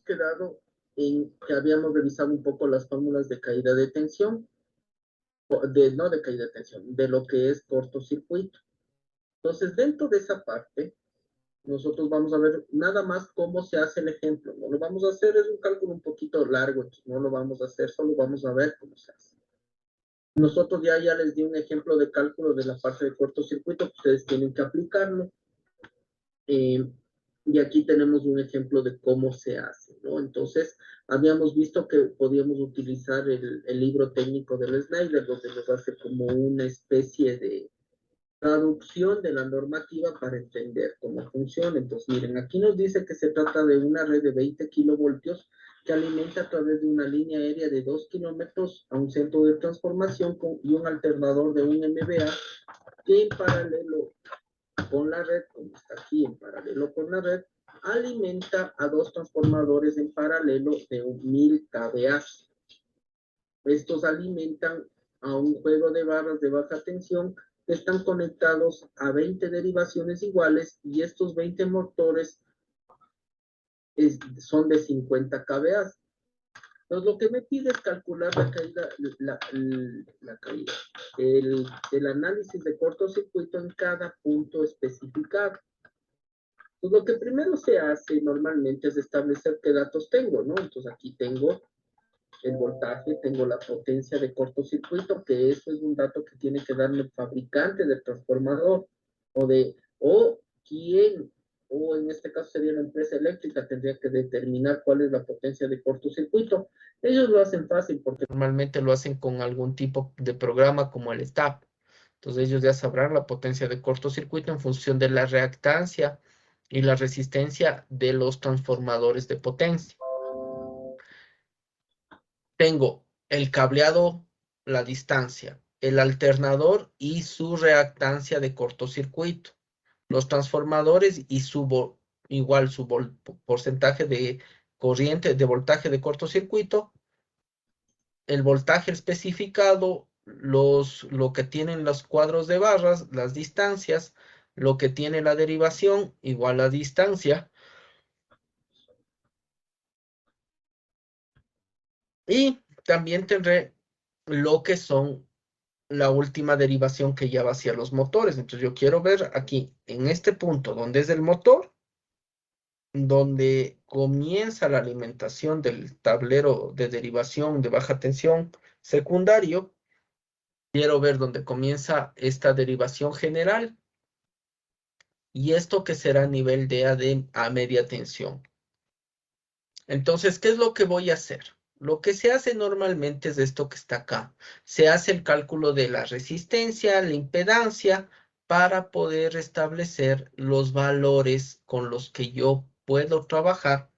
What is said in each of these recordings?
quedado en que habíamos revisado un poco las fórmulas de caída de tensión, no de caída de tensión, de lo que es cortocircuito. Entonces, dentro de esa parte, nosotros vamos a ver nada más cómo se hace el ejemplo. No lo vamos a hacer, es un cálculo un poquito largo, entonces no lo vamos a hacer, solo vamos a ver cómo se hace. Nosotros ya les di un ejemplo de cálculo de la parte de cortocircuito, que ustedes tienen que aplicarlo. Y aquí tenemos un ejemplo de cómo se hace, ¿no? Entonces, habíamos visto que podíamos utilizar el libro técnico del Snyder, donde nos hace como una especie de traducción de la normativa para entender cómo funciona. Entonces, miren, aquí nos dice que se trata de una red de 20 kilovoltios que alimenta a través de una línea aérea de 2 kilómetros a un centro de transformación y un alternador de un MVA que en paralelo con la red, como está aquí en paralelo con la red, alimenta a dos transformadores en paralelo de 1000 kVA. Estos alimentan a un juego de barras de baja tensión que están conectados a 20 derivaciones iguales y estos 20 motores son de 50 kVA. Entonces, lo que me pide es calcular la caída, la caída, el análisis de cortocircuito en cada punto especificado. Pues lo que primero se hace normalmente es establecer qué datos tengo, ¿no? Entonces aquí tengo el voltaje, tengo la potencia de cortocircuito, que eso es un dato que tiene que darme el fabricante del transformador, o quién, o en este caso sería la empresa eléctrica, tendría que determinar cuál es la potencia de cortocircuito. Ellos lo hacen fácil porque normalmente lo hacen con algún tipo de programa como el STAP. Entonces ellos ya sabrán la potencia de cortocircuito en función de la reactancia y la resistencia de los transformadores de potencia. Tengo el cableado, la distancia, el alternador y su reactancia de cortocircuito, los transformadores y igual su porcentaje de corriente, de voltaje de cortocircuito, el voltaje especificado, lo que tienen los cuadros de barras, las distancias, lo que tiene la derivación, igual la distancia, y también tendré lo que son la última derivación que ya va hacia los motores. Entonces yo quiero ver aquí, en este punto, donde es el motor, donde comienza la alimentación del tablero de derivación de baja tensión secundario. Quiero ver dónde comienza esta derivación general y esto que será a nivel de a media tensión. Entonces, ¿qué es lo que voy a hacer? Lo que se hace normalmente es esto que está acá. Se hace el cálculo de la resistencia, la impedancia, para poder establecer los valores con los que yo puedo trabajar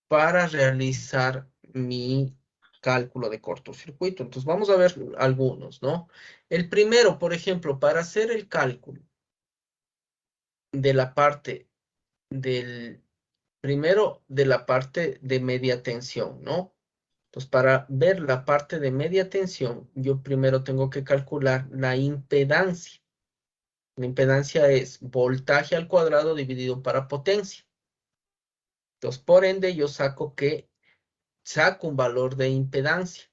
para realizar mi cálculo de cortocircuito. Entonces, vamos a ver algunos, ¿no? El primero, por ejemplo, para hacer el cálculo de la parte del, primero de la parte de media tensión, ¿no? Entonces, para ver la parte de media tensión, yo primero tengo que calcular la impedancia. La impedancia es voltaje al cuadrado dividido para potencia. Entonces, por ende, yo saco un valor de impedancia.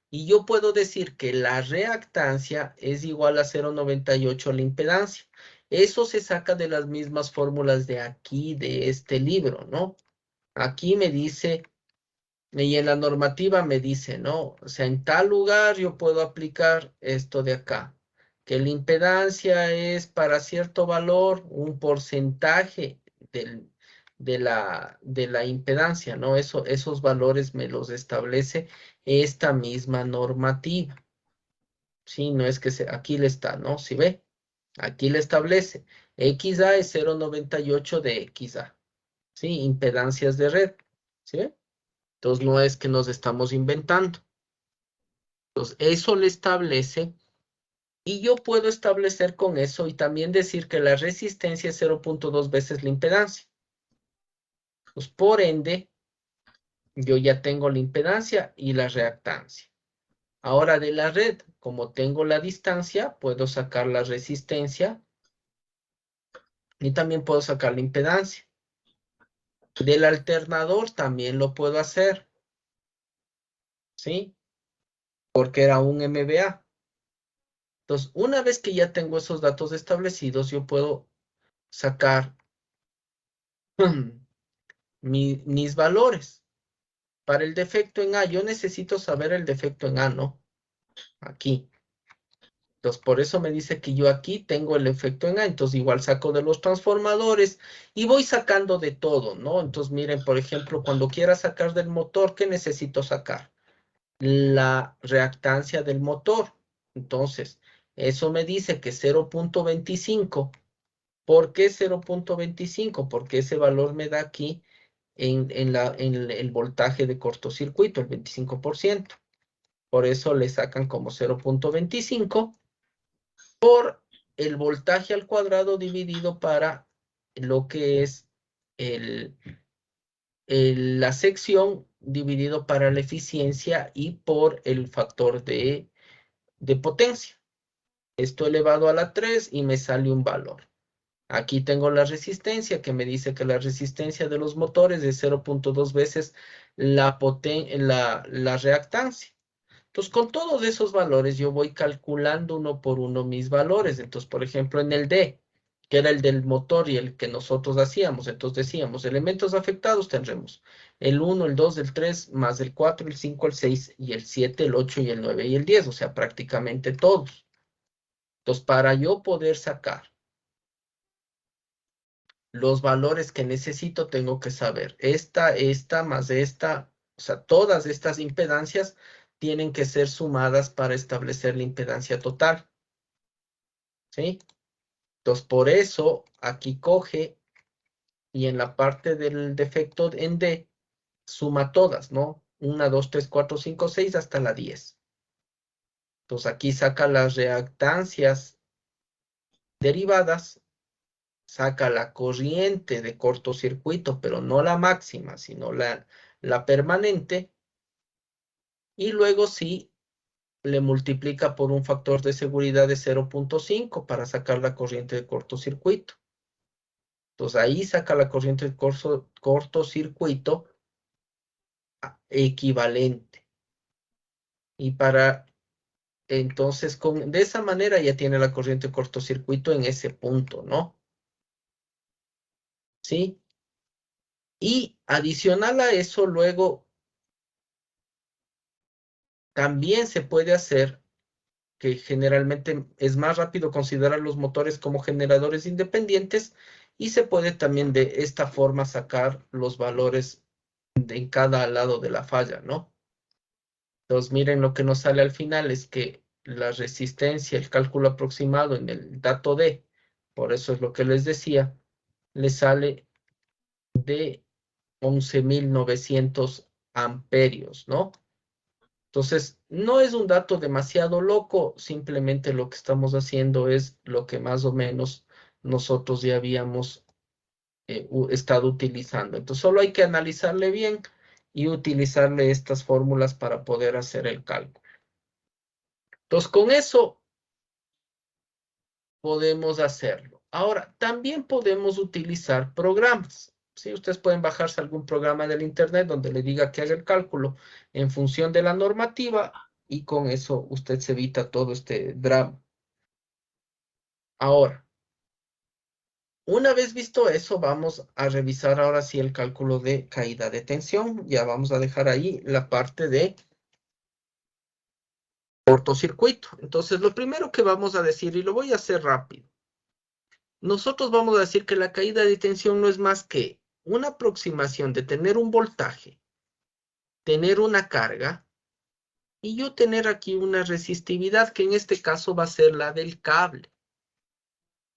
Y yo puedo decir que la reactancia es igual a 0,98 la impedancia. Eso se saca de las mismas fórmulas de aquí, de este libro, ¿no? Aquí me dice, y en la normativa me dice, ¿no? O sea, en tal lugar yo puedo aplicar esto de acá, que la impedancia es para cierto valor un porcentaje de la impedancia, ¿no? Esos valores me los establece esta misma normativa. Sí, no es que aquí le está, ¿no? ¿Sí ve? Aquí le establece. XA es 0,98 de XA. ¿Sí? Impedancias de red. ¿Sí ve? Entonces no es que nos estamos inventando. Entonces eso le establece y yo puedo establecer con eso y también decir que la resistencia es 0,2 veces la impedancia. Pues por ende, yo ya tengo la impedancia y la reactancia. Ahora de la red, como tengo la distancia, puedo sacar la resistencia y también puedo sacar la impedancia. Del alternador también lo puedo hacer, ¿sí? Porque era un MVA. Entonces, una vez que ya tengo esos datos establecidos, yo puedo sacar mis valores. Para el defecto en A, yo necesito saber el defecto en A, ¿no? Aquí. Entonces, por eso me dice que yo aquí tengo el efecto en A. Entonces, igual saco de los transformadores y voy sacando de todo, ¿no? Entonces, miren, por ejemplo, cuando quiera sacar del motor, ¿qué necesito sacar? La reactancia del motor. Entonces, eso me dice que 0.25. ¿Por qué 0.25? Porque ese valor me da aquí en el voltaje de cortocircuito, el 25%. Por eso le sacan como 0.25 por el voltaje al cuadrado dividido para lo que es el, la sección dividido para la eficiencia y por el factor de potencia. Esto elevado a la 3 y me sale un valor. Aquí tengo la resistencia que me dice que la resistencia de los motores es 0.2 veces la reactancia. Entonces, con todos esos valores, yo voy calculando uno por uno mis valores. Entonces, por ejemplo, en el D, que era el del motor y el que nosotros hacíamos, entonces decíamos, elementos afectados tendremos el 1, el 2, el 3, más el 4, el 5, el 6 y el 7, el 8 y el 9 y el 10, o sea, prácticamente todos. Entonces, para yo poder sacar los valores que necesito, tengo que saber esta más esta, o sea, todas estas impedancias tienen que ser sumadas para establecer la impedancia total, ¿sí? Entonces, por eso aquí coge y en la parte del defecto en D, suma todas, ¿no? 1, 2, 3, 4, 5, 6 hasta la 10. Entonces, aquí saca las reactancias derivadas, saca la corriente de cortocircuito, pero no la máxima, sino la permanente, y luego sí le multiplica por un factor de seguridad de 0.5 para sacar la corriente de cortocircuito. Entonces ahí saca la corriente de cortocircuito equivalente. Y para entonces, de esa manera ya tiene la corriente de cortocircuito en ese punto, ¿no? ¿Sí? Y adicional a eso, luego también se puede hacer que generalmente es más rápido considerar los motores como generadores independientes y se puede también de esta forma sacar los valores en cada lado de la falla, ¿no? Entonces miren lo que nos sale al final es que la resistencia, el cálculo aproximado en el dato D, por eso es lo que les decía, le sale de 11.900 amperios, ¿no? Entonces, no es un dato demasiado loco, simplemente lo que estamos haciendo es lo que más o menos nosotros ya habíamos estado utilizando. Entonces, solo hay que analizarle bien y utilizarle estas fórmulas para poder hacer el cálculo. Entonces, con eso podemos hacerlo. Ahora, también podemos utilizar programas. ¿Sí? Ustedes pueden bajarse algún programa del internet donde le diga que haga el cálculo en función de la normativa y con eso usted se evita todo este drama. Ahora, una vez visto eso, vamos a revisar ahora sí el cálculo de caída de tensión. Ya vamos a dejar ahí la parte de cortocircuito. Entonces, lo primero que vamos a decir, y lo voy a hacer rápido, nosotros vamos a decir que la caída de tensión no es más que una aproximación de tener un voltaje, tener una carga, y yo tener aquí una resistividad, que en este caso va a ser la del cable.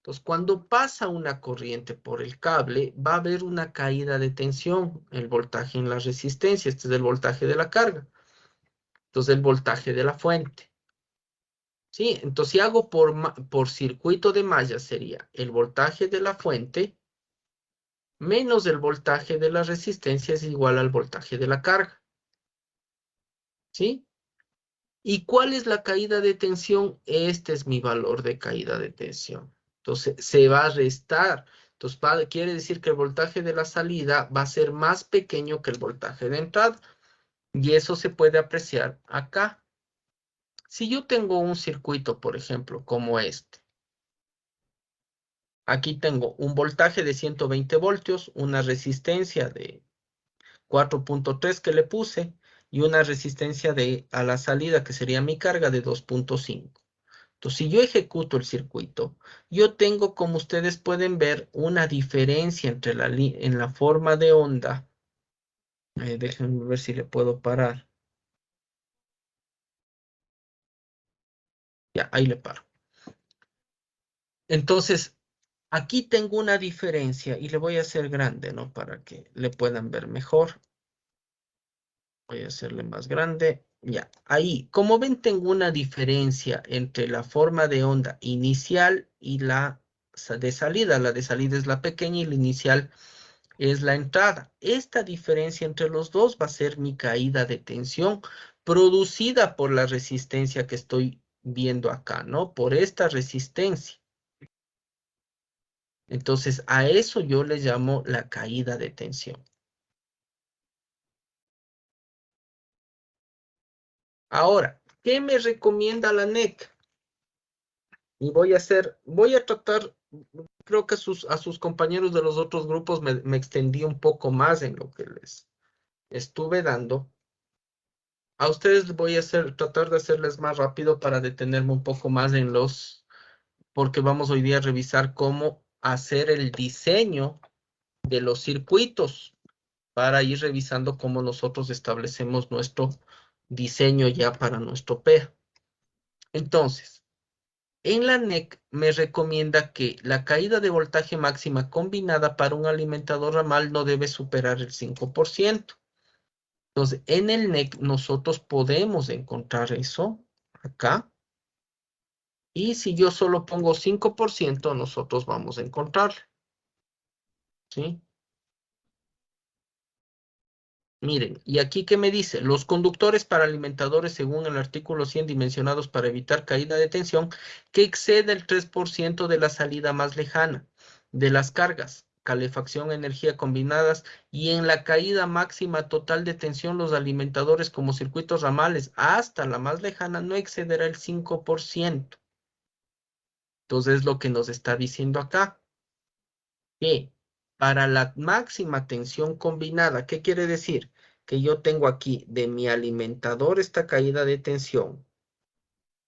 Entonces, cuando pasa una corriente por el cable, va a haber una caída de tensión, el voltaje en la resistencia, este es el voltaje de la carga. Entonces, el voltaje de la fuente. ¿Sí? Entonces, si hago por circuito de malla, sería el voltaje de la fuente menos el voltaje de la resistencia es igual al voltaje de la carga. ¿Sí? ¿Y cuál es la caída de tensión? Este es mi valor de caída de tensión. Entonces, se va a restar. Entonces, quiere decir que el voltaje de la salida va a ser más pequeño que el voltaje de entrada. Y eso se puede apreciar acá. Si yo tengo un circuito, por ejemplo, como este. Aquí tengo un voltaje de 120 voltios, una resistencia de 4.3 que le puse y una resistencia a la salida, que sería mi carga, de 2.5. Entonces, si yo ejecuto el circuito, yo tengo, como ustedes pueden ver, una diferencia entre en la forma de onda. Déjenme ver si le puedo parar. Ya, ahí le paro. Entonces, aquí tengo una diferencia y le voy a hacer grande, ¿no? Para que le puedan ver mejor. Voy a hacerle más grande. Ya, ahí, como ven, tengo una diferencia entre la forma de onda inicial y la de salida. La de salida es la pequeña y la inicial es la entrada. Esta diferencia entre los dos va a ser mi caída de tensión producida por la resistencia que estoy viendo acá, ¿no? Por esta resistencia. Entonces, a eso yo le llamo la caída de tensión. Ahora, ¿qué me recomienda la NEC? Y voy a tratar, creo que a sus compañeros de los otros grupos me extendí un poco más en lo que les estuve dando. A ustedes voy a tratar de hacerles más rápido para detenerme un poco más en porque vamos hoy día a revisar cómo hacer el diseño de los circuitos para ir revisando cómo nosotros establecemos nuestro diseño ya para nuestro PEA. Entonces, en la NEC me recomienda que la caída de voltaje máxima combinada para un alimentador ramal no debe superar el 5%. Entonces, en el NEC nosotros podemos encontrar eso acá. Y si yo solo pongo 5%, nosotros vamos a encontrarlo. ¿Sí? Miren, y aquí ¿qué me dice? Los conductores para alimentadores, según el artículo 100, dimensionados para evitar caída de tensión, que excede el 3% de la salida más lejana de las cargas, calefacción, energía combinadas, y en la caída máxima total de tensión, los alimentadores como circuitos ramales hasta la más lejana no excederá el 5%. Entonces, es lo que nos está diciendo acá, que para la máxima tensión combinada, ¿qué quiere decir? Que yo tengo aquí de mi alimentador esta caída de tensión,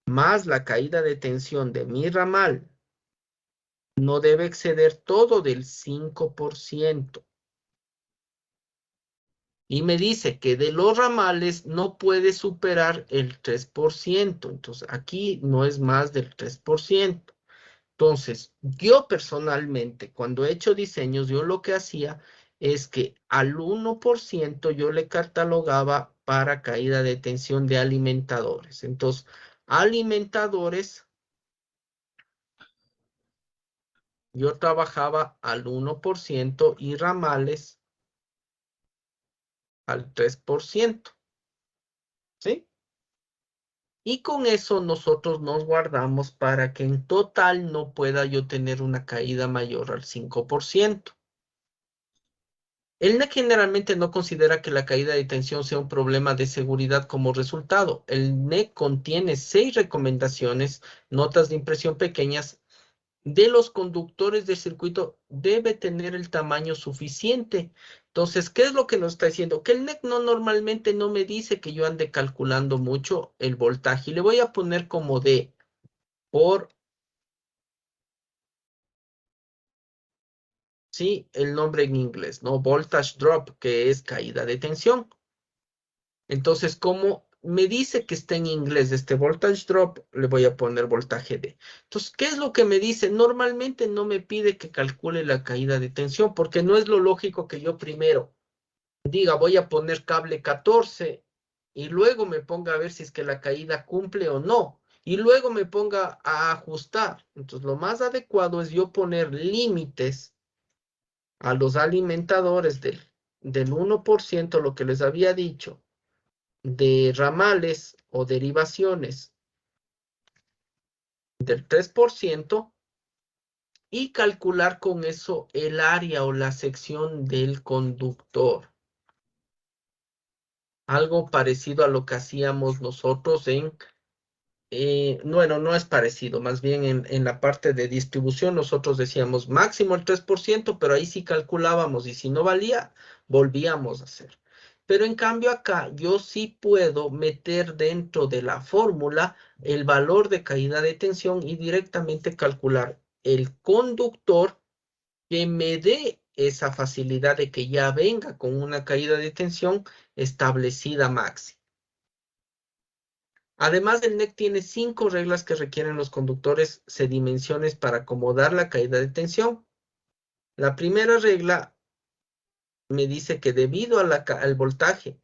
más la caída de tensión de mi ramal, no debe exceder todo del 5%. Y me dice que de los ramales no puede superar el 3%. Entonces, aquí no es más del 3%. Entonces, yo personalmente, cuando he hecho diseños, yo lo que hacía es que al 1% yo le catalogaba para caída de tensión de alimentadores. Entonces, alimentadores, yo trabajaba al 1% y ramales al 3%. ¿Sí? Y con eso nosotros nos guardamos para que en total no pueda yo tener una caída mayor al 5%. El NEC generalmente no considera que la caída de tensión sea un problema de seguridad como resultado. El NEC contiene 6 recomendaciones, notas de impresión pequeñas, de los conductores del circuito debe tener el tamaño suficiente. Entonces, ¿qué es lo que nos está diciendo? Que el NEC normalmente no me dice que yo ande calculando mucho el voltaje. Y le voy a poner como D por, sí, el nombre en inglés, ¿no? Voltage drop, que es caída de tensión. Entonces, como me dice que está en inglés este voltage drop, le voy a poner voltaje D. Entonces, ¿qué es lo que me dice? Normalmente no me pide que calcule la caída de tensión, porque no es lo lógico que yo primero diga, voy a poner cable 14 y luego me ponga a ver si es que la caída cumple o no. Y luego me ponga a ajustar. Entonces, lo más adecuado es yo poner límites a los alimentadores del 1%, lo que les había dicho de ramales o derivaciones del 3%, y calcular con eso el área o la sección del conductor. Algo parecido a lo que hacíamos nosotros bueno, no es parecido, más bien en la parte de distribución nosotros decíamos máximo el 3%, pero ahí sí calculábamos y si no valía, volvíamos a hacer. Pero en cambio acá yo sí puedo meter dentro de la fórmula el valor de caída de tensión y directamente calcular el conductor que me dé esa facilidad de que ya venga con una caída de tensión establecida máxima. Además, el NEC tiene 5 reglas que requieren los conductores sedimensiones para acomodar la caída de tensión. La primera regla me dice que debido al voltaje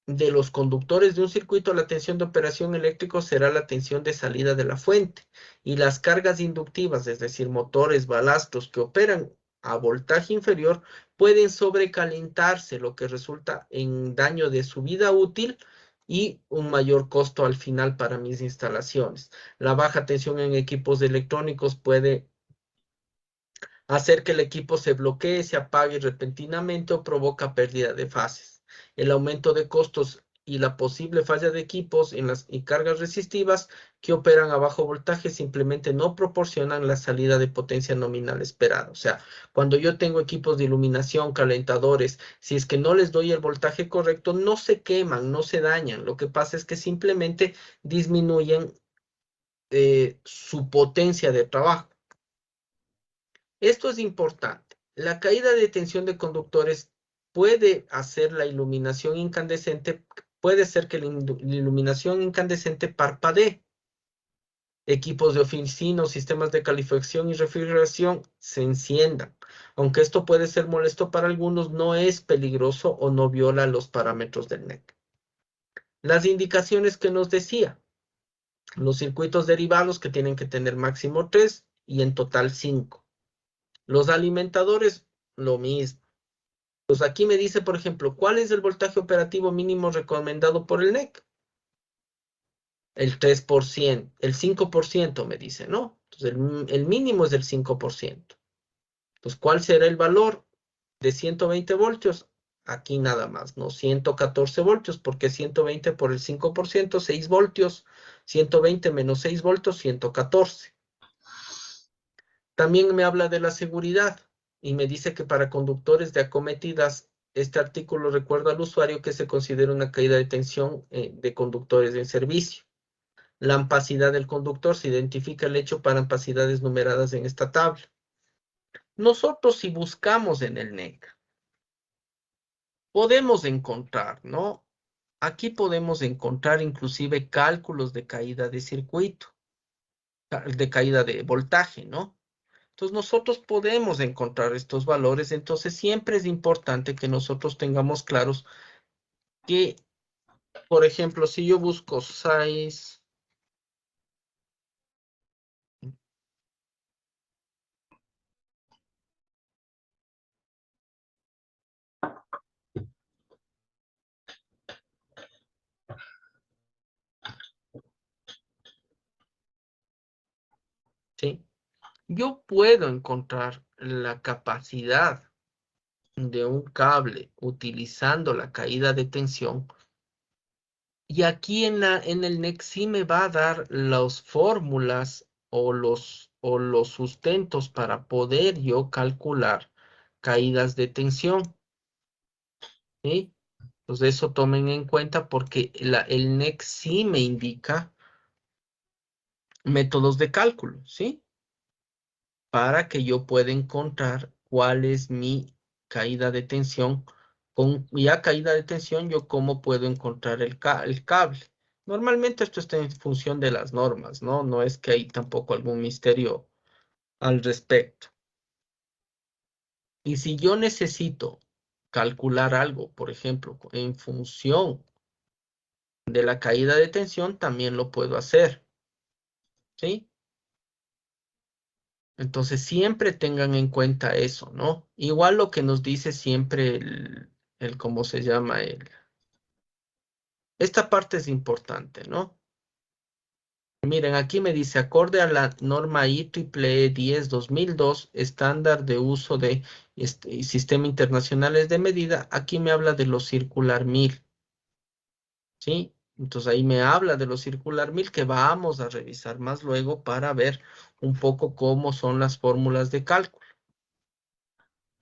de los conductores de un circuito, la tensión de operación eléctrico será la tensión de salida de la fuente y las cargas inductivas, es decir, motores, balastros que operan a voltaje inferior, pueden sobrecalentarse, lo que resulta en daño de su vida útil y un mayor costo al final para mis instalaciones. La baja tensión en equipos electrónicos puede hacer que el equipo se bloquee, se apague repentinamente o provoca pérdida de fases. El aumento de costos y la posible falla de equipos y cargas resistivas que operan a bajo voltaje simplemente no proporcionan la salida de potencia nominal esperada. O sea, cuando yo tengo equipos de iluminación, calentadores, si es que no les doy el voltaje correcto, no se queman, no se dañan. Lo que pasa es que simplemente disminuyen su potencia de trabajo. Esto es importante. La caída de tensión de conductores puede hacer la iluminación incandescente, puede ser que la iluminación incandescente parpadee. Equipos de oficina o sistemas de calefacción y refrigeración se enciendan. Aunque esto puede ser molesto para algunos, no es peligroso o no viola los parámetros del NEC. Las indicaciones que nos decía, los circuitos derivados que tienen que tener máximo 3 y en total 5. Los alimentadores, lo mismo. Pues aquí me dice, por ejemplo, ¿cuál es el voltaje operativo mínimo recomendado por el NEC? El 3%, el 5% me dice, ¿no? Entonces el mínimo es el 5%. Pues, ¿cuál será el valor de 120 voltios? Aquí nada más, ¿no? 114 voltios, porque 120 por el 5%, 6 voltios. 120 menos 6 voltios, 114. También me habla de la seguridad y me dice que para conductores de acometidas, este artículo recuerda al usuario que se considera una caída de tensión de conductores en servicio. La ampacidad del conductor se identifica el hecho para ampacidades numeradas en esta tabla. Nosotros si buscamos en el NEC, podemos encontrar, ¿no? Aquí podemos encontrar inclusive cálculos de caída de circuito, de caída de voltaje, ¿no? Entonces nosotros podemos encontrar estos valores, entonces siempre es importante que nosotros tengamos claros que, por ejemplo, si yo busco 6, ¿sí? Yo puedo encontrar la capacidad de un cable utilizando la caída de tensión y aquí en el NEC sí me va a dar las fórmulas o los sustentos para poder yo calcular caídas de tensión, ¿sí? Entonces eso tomen en cuenta porque el NEC sí me indica métodos de cálculo, ¿sí? Para que yo pueda encontrar cuál es mi caída de tensión. Con ya caída de tensión, yo cómo puedo encontrar el cable. Normalmente esto está en función de las normas, ¿no? No es que hay tampoco algún misterio al respecto. Y si yo necesito calcular algo, por ejemplo, en función de la caída de tensión, también lo puedo hacer, ¿sí? Entonces siempre tengan en cuenta eso, ¿no? Igual lo que nos dice siempre ¿cómo se llama? Esta parte es importante, ¿no? Miren, aquí me dice, acorde a la norma IEEE 10-2002, estándar de uso de sistema internacionales de medida, aquí me habla de los circular 1000, ¿sí? Entonces ahí me habla de los circular 1000 que vamos a revisar más luego para ver un poco cómo son las fórmulas de cálculo,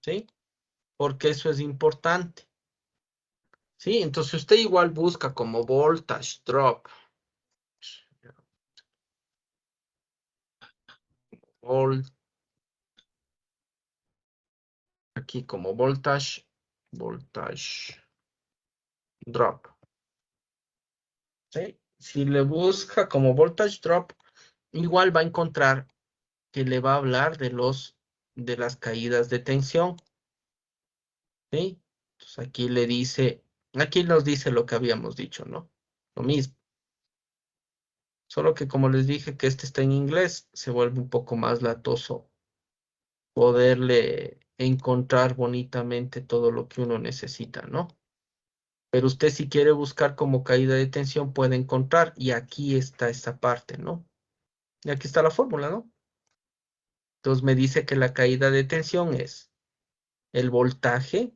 ¿sí? Porque eso es importante, ¿sí? Entonces usted igual busca como voltage drop, volt, aquí como voltage drop. ¿Sí? Si le busca como voltage drop, igual va a encontrar que le va a hablar de las caídas de tensión, ¿sí? Entonces aquí le dice, aquí nos dice lo que habíamos dicho, ¿no? Lo mismo. Solo que como les dije que este está en inglés, se vuelve un poco más latoso poderle encontrar bonitamente todo lo que uno necesita, ¿no? Pero usted si quiere buscar como caída de tensión puede encontrar y aquí está esta parte, ¿no? Y aquí está la fórmula, ¿no? Entonces me dice que la caída de tensión es el voltaje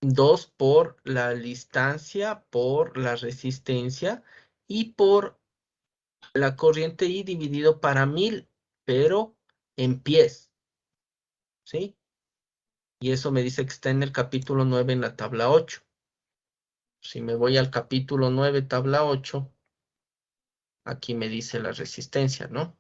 2 por la distancia, por la resistencia y por la corriente I dividido para 1000, pero en pies, ¿sí? Y eso me dice que está en el capítulo 9 en la tabla 8. Si me voy al capítulo 9 tabla 8, aquí me dice la resistencia, ¿no?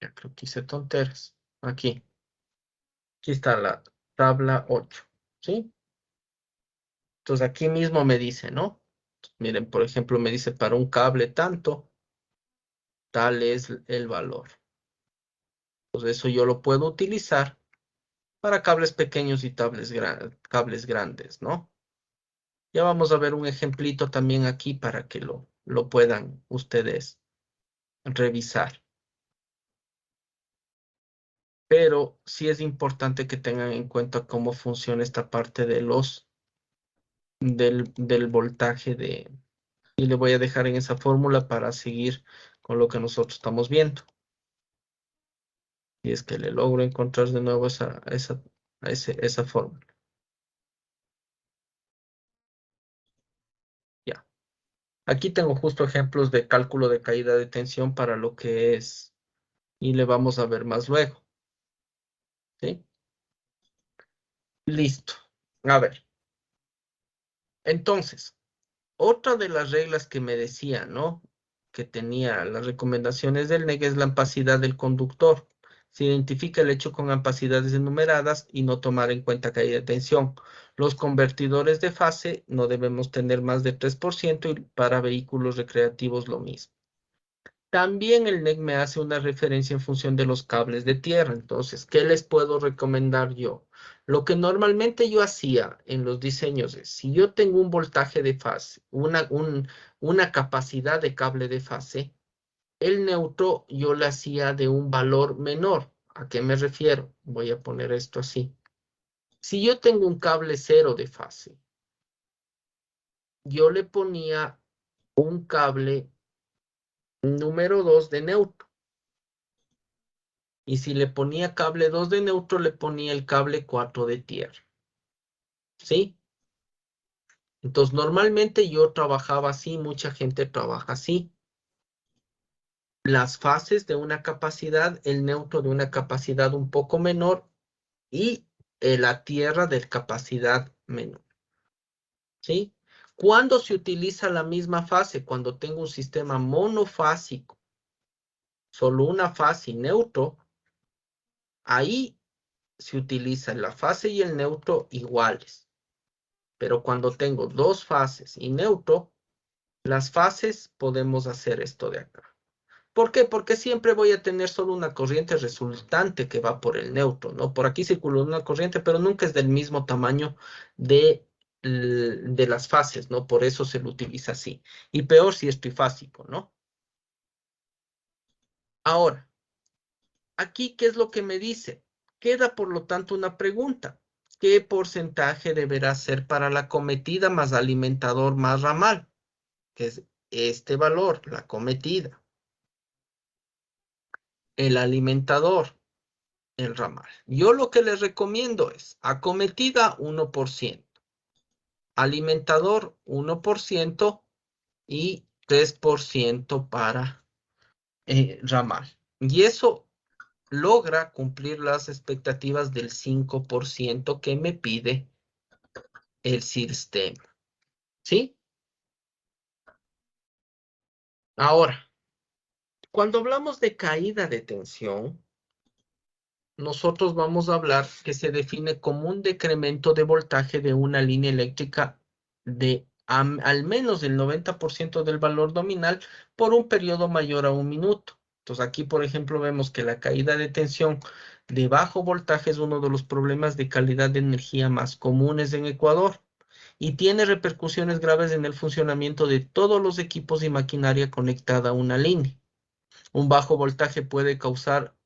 Ya creo que hice tonteras. Aquí está la tabla 8, ¿sí? Entonces aquí mismo me dice, ¿no? Miren, por ejemplo, me dice para un cable tanto, tal es el valor. Entonces eso yo lo puedo utilizar para cables pequeños y cables grandes, ¿no? Ya vamos a ver un ejemplito también aquí para que lo puedan ustedes revisar. Pero sí es importante que tengan en cuenta cómo funciona esta parte de del voltaje y le voy a dejar en esa fórmula para seguir con lo que nosotros estamos viendo. Y es que le logro encontrar de nuevo esa fórmula. Ya. Aquí tengo justo ejemplos de cálculo de caída de tensión para lo que es, y le vamos a ver más luego. ¿Sí? Listo. A ver. Entonces, otra de las reglas que me decía, ¿no? Que tenía las recomendaciones del NEG es la ampacidad del conductor. Se identifica el hecho con ampacidades enumeradas y no tomar en cuenta caída de tensión. Los convertidores de fase no debemos tener más de 3% y para vehículos recreativos lo mismo. También el NEC me hace una referencia en función de los cables de tierra. Entonces, ¿qué les puedo recomendar yo? Lo que normalmente yo hacía en los diseños es, si yo tengo un voltaje de fase, una capacidad de cable de fase, el neutro yo le hacía de un valor menor. ¿A qué me refiero? Voy a poner esto así. Si yo tengo un cable cero de fase, yo le ponía un cable número 2 de neutro. Y si le ponía cable 2 de neutro, le ponía el cable 4 de tierra. ¿Sí? Entonces, normalmente yo trabajaba así, mucha gente trabaja así. Las fases de una capacidad, el neutro de una capacidad un poco menor y la tierra de capacidad menor. ¿Sí? ¿Cuándo se utiliza la misma fase? Cuando tengo un sistema monofásico, solo una fase y neutro, ahí se utiliza la fase y el neutro iguales. Pero cuando tengo dos fases y neutro, las fases podemos hacer esto de acá. ¿Por qué? Porque siempre voy a tener solo una corriente resultante que va por el neutro, ¿no? Por aquí circula una corriente, pero nunca es del mismo tamaño de las fases, ¿no? Por eso se lo utiliza así. Y peor si es trifásico, ¿no? Ahora, aquí, ¿qué es lo que me dice? Queda, por lo tanto, una pregunta. ¿Qué porcentaje deberá ser para la cometida más alimentador más ramal? Que es este valor, la cometida. El alimentador, el ramal. Yo lo que les recomiendo es acometida 1%, alimentador 1% y 3% para ramal. Y eso logra cumplir las expectativas del 5% que me pide el sistema. ¿Sí? Ahora, cuando hablamos de caída de tensión, nosotros vamos a hablar que se define como un decremento de voltaje de una línea eléctrica de al menos el 90% del valor nominal por un periodo mayor a un minuto. Entonces aquí, por ejemplo, vemos que la caída de tensión de bajo voltaje es uno de los problemas de calidad de energía más comunes en Ecuador y tiene repercusiones graves en el funcionamiento de todos los equipos y maquinaria conectada a una línea. Un bajo voltaje puede causar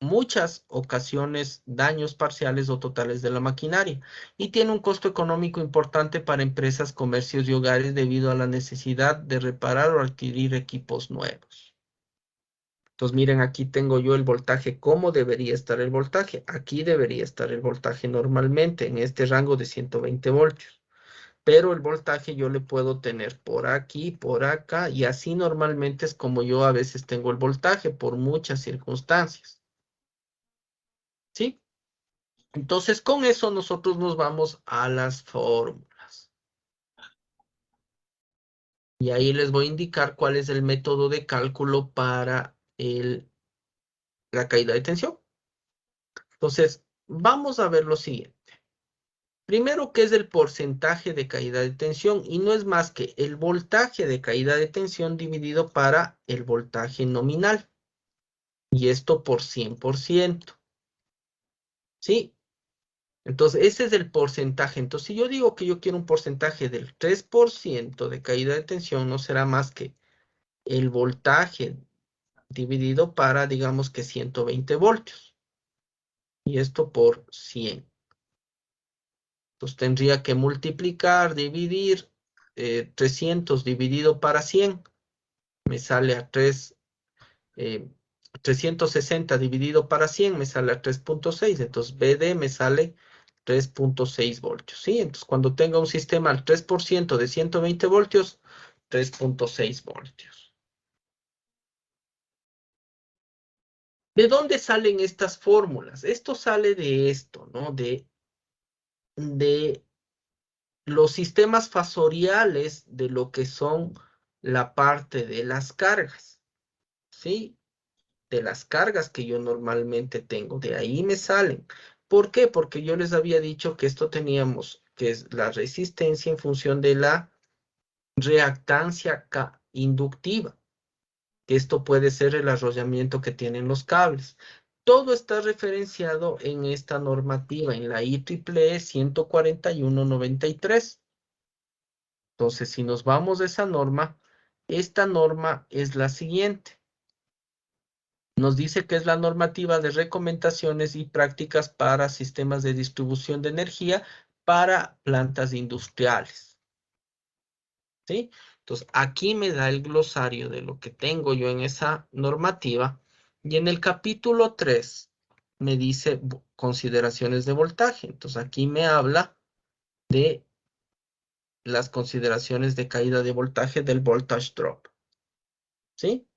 muchas ocasiones daños parciales o totales de la maquinaria y tiene un costo económico importante para empresas, comercios y hogares debido a la necesidad de reparar o adquirir equipos nuevos. Entonces, miren, aquí tengo yo el voltaje, cómo debería estar el voltaje. Aquí debería estar el voltaje normalmente en este rango de 120 voltios. Pero el voltaje yo le puedo tener por aquí, por acá, y así normalmente es como yo a veces tengo el voltaje por muchas circunstancias. ¿Sí? Entonces, con eso nosotros nos vamos a las fórmulas. Y ahí les voy a indicar cuál es el método de cálculo para la caída de tensión. Entonces, vamos a ver lo siguiente. Primero, ¿qué es el porcentaje de caída de tensión? Y no es más que el voltaje de caída de tensión dividido para el voltaje nominal. Y esto por 100%. ¿Sí? Entonces, ese es el porcentaje. Entonces, si yo digo que yo quiero un porcentaje del 3% de caída de tensión, no será más que el voltaje dividido para, digamos que 120 voltios. Y esto por 100. Entonces, tendría que multiplicar, dividir 300 dividido para 100. Me sale a 360 dividido para 100 me sale a 3.6. Entonces, BD me sale 3.6 voltios. ¿Sí? Entonces, cuando tenga un sistema al 3% de 120 voltios, 3.6 voltios. ¿De dónde salen estas fórmulas? Esto sale de esto, ¿no? De los sistemas fasoriales de lo que son la parte de las cargas, ¿sí? De las cargas que yo normalmente tengo. De ahí me salen. ¿Por qué? Porque yo les había dicho que esto teníamos, que es la resistencia en función de la reactancia inductiva, que esto puede ser el arrollamiento que tienen los cables. Todo está referenciado en esta normativa, en la IEEE 14193. Entonces, si nos vamos a esa norma, esta norma es la siguiente. Nos dice que es la normativa de recomendaciones y prácticas para sistemas de distribución de energía para plantas industriales. ¿Sí? Entonces, aquí me da el glosario de lo que tengo yo en esa normativa. Y en el capítulo 3 me dice consideraciones de voltaje. Entonces, aquí me habla de las consideraciones de caída de voltaje del voltage drop. ¿Sí?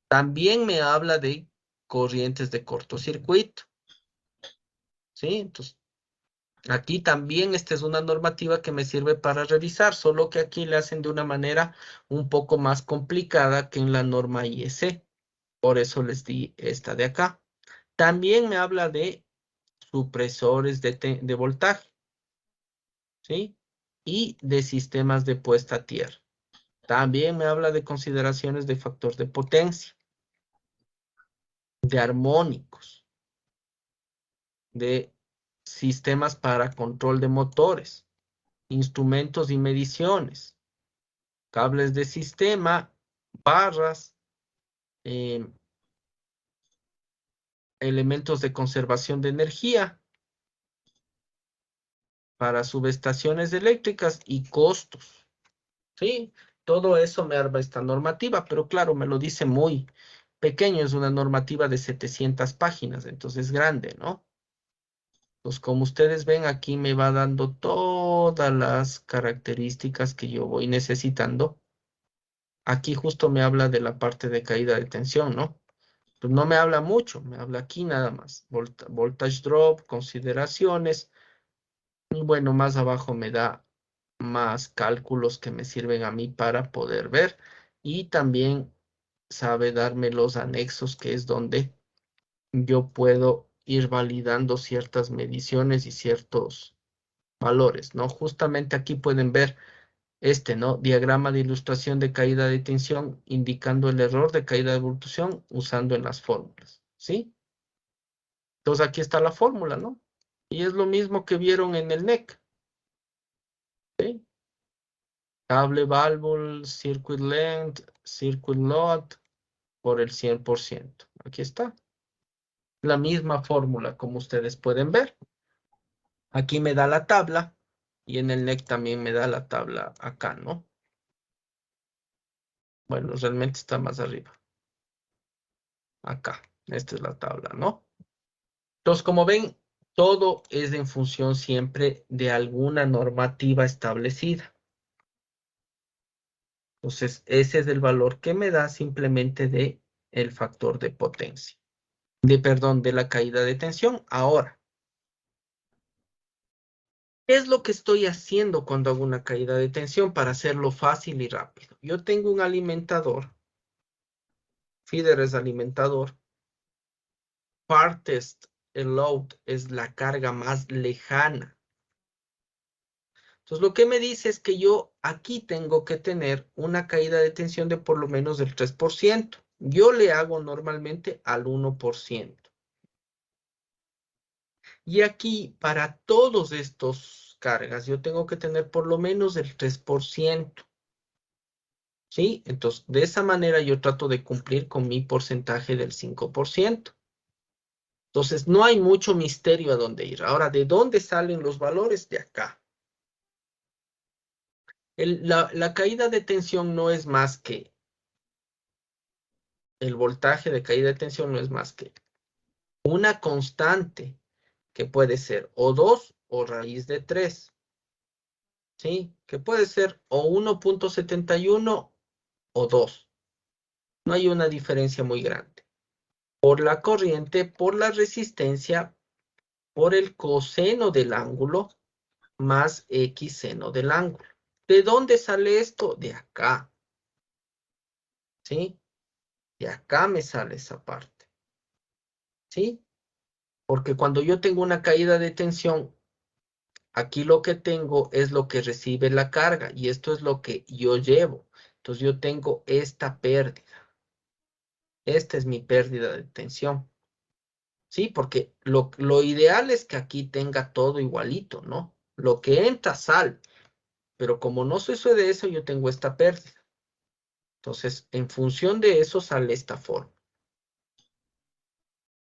También me habla de corrientes de cortocircuito. ¿Sí? Entonces, aquí también esta es una normativa que me sirve para revisar, solo que aquí le hacen de una manera un poco más complicada que en la norma IEC. Por eso les di esta de acá. También me habla de supresores de voltaje, ¿sí? Y de sistemas de puesta a tierra. También me habla de consideraciones de factor de potencia, de armónicos, de sistemas para control de motores, instrumentos y mediciones, cables de sistema, barras, elementos de conservación de energía para subestaciones eléctricas y costos, ¿sí? Todo eso me arma esta normativa, pero claro, me lo dice muy pequeño, es una normativa de 700 páginas, entonces es grande, ¿no? Pues como ustedes ven, aquí me va dando todas las características que yo voy necesitando. Aquí justo me habla de la parte de caída de tensión, ¿no? Pues no me habla mucho, me habla aquí nada más. Voltage drop, consideraciones. Y bueno, más abajo me da más cálculos que me sirven a mí para poder ver. Y también sabe darme los anexos, que es donde yo puedo ir validando ciertas mediciones y ciertos valores, ¿no? Justamente aquí pueden ver ¿no? Diagrama de ilustración de caída de tensión indicando el error de caída de evolución usando en las fórmulas, ¿sí? Entonces aquí está la fórmula, ¿no? Y es lo mismo que vieron en el NEC, ¿sí? Cable válvula, circuit length, circuit load por el 100%. Aquí está. La misma fórmula, como ustedes pueden ver. Aquí me da la tabla y en el NEC también me da la tabla acá, ¿no? Bueno, realmente está más arriba. Acá. Esta es la tabla, ¿no? Entonces, como ven, todo es en función siempre de alguna normativa establecida. Entonces, ese es el valor que me da simplemente de el factor de potencia. Perdón, de la caída de tensión. Ahora, ¿qué es lo que estoy haciendo cuando hago una caída de tensión para hacerlo fácil y rápido? Yo tengo un alimentador, feeder es alimentador, farthest el load es la carga más lejana. Entonces, lo que me dice es que yo aquí tengo que tener una caída de tensión de por lo menos del 3%. Yo le hago normalmente al 1%. Y aquí, para todos estos cargas, yo tengo que tener por lo menos el 3%. ¿Sí? Entonces, de esa manera yo trato de cumplir con mi porcentaje del 5%. Entonces, no hay mucho misterio a dónde ir. Ahora, ¿de dónde salen los valores? De acá. La caída de tensión no es más que el voltaje de caída de tensión no es más que una constante que puede ser o 2 o raíz de 3, ¿sí? Que puede ser o 1,71 o 2. No hay una diferencia muy grande. Por la corriente, por la resistencia, por el coseno del ángulo más X seno del ángulo. ¿De dónde sale esto? De acá, ¿sí? De acá me sale esa parte, ¿sí? Porque cuando yo tengo una caída de tensión, aquí lo que tengo es lo que recibe la carga y esto es lo que yo llevo. Entonces yo tengo esta pérdida. Esta es mi pérdida de tensión. Sí, porque lo ideal es que aquí tenga todo igualito, ¿no? Lo que entra sale, pero como no sucede eso, yo tengo esta pérdida. Entonces, en función de eso sale esta forma.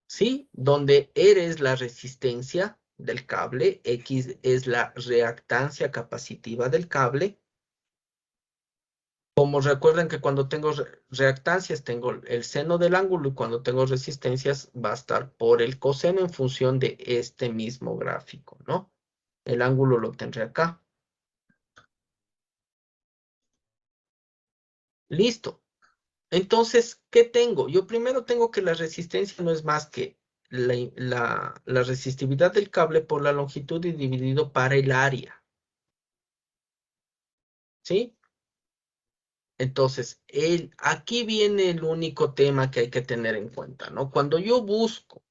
¿Sí? Donde R es la resistencia del cable, X es la reactancia capacitiva del cable. Como recuerden que cuando tengo reactancias tengo el seno del ángulo y cuando tengo resistencias va a estar por el coseno en función de este mismo gráfico, ¿no? El ángulo lo tendré acá. Listo. Entonces, ¿qué tengo? Yo primero tengo que la resistencia no es más que la resistividad del cable por la longitud y dividido para el área. ¿Sí? Entonces, aquí viene el único tema que hay que tener en cuenta, ¿no? Cuando yo busco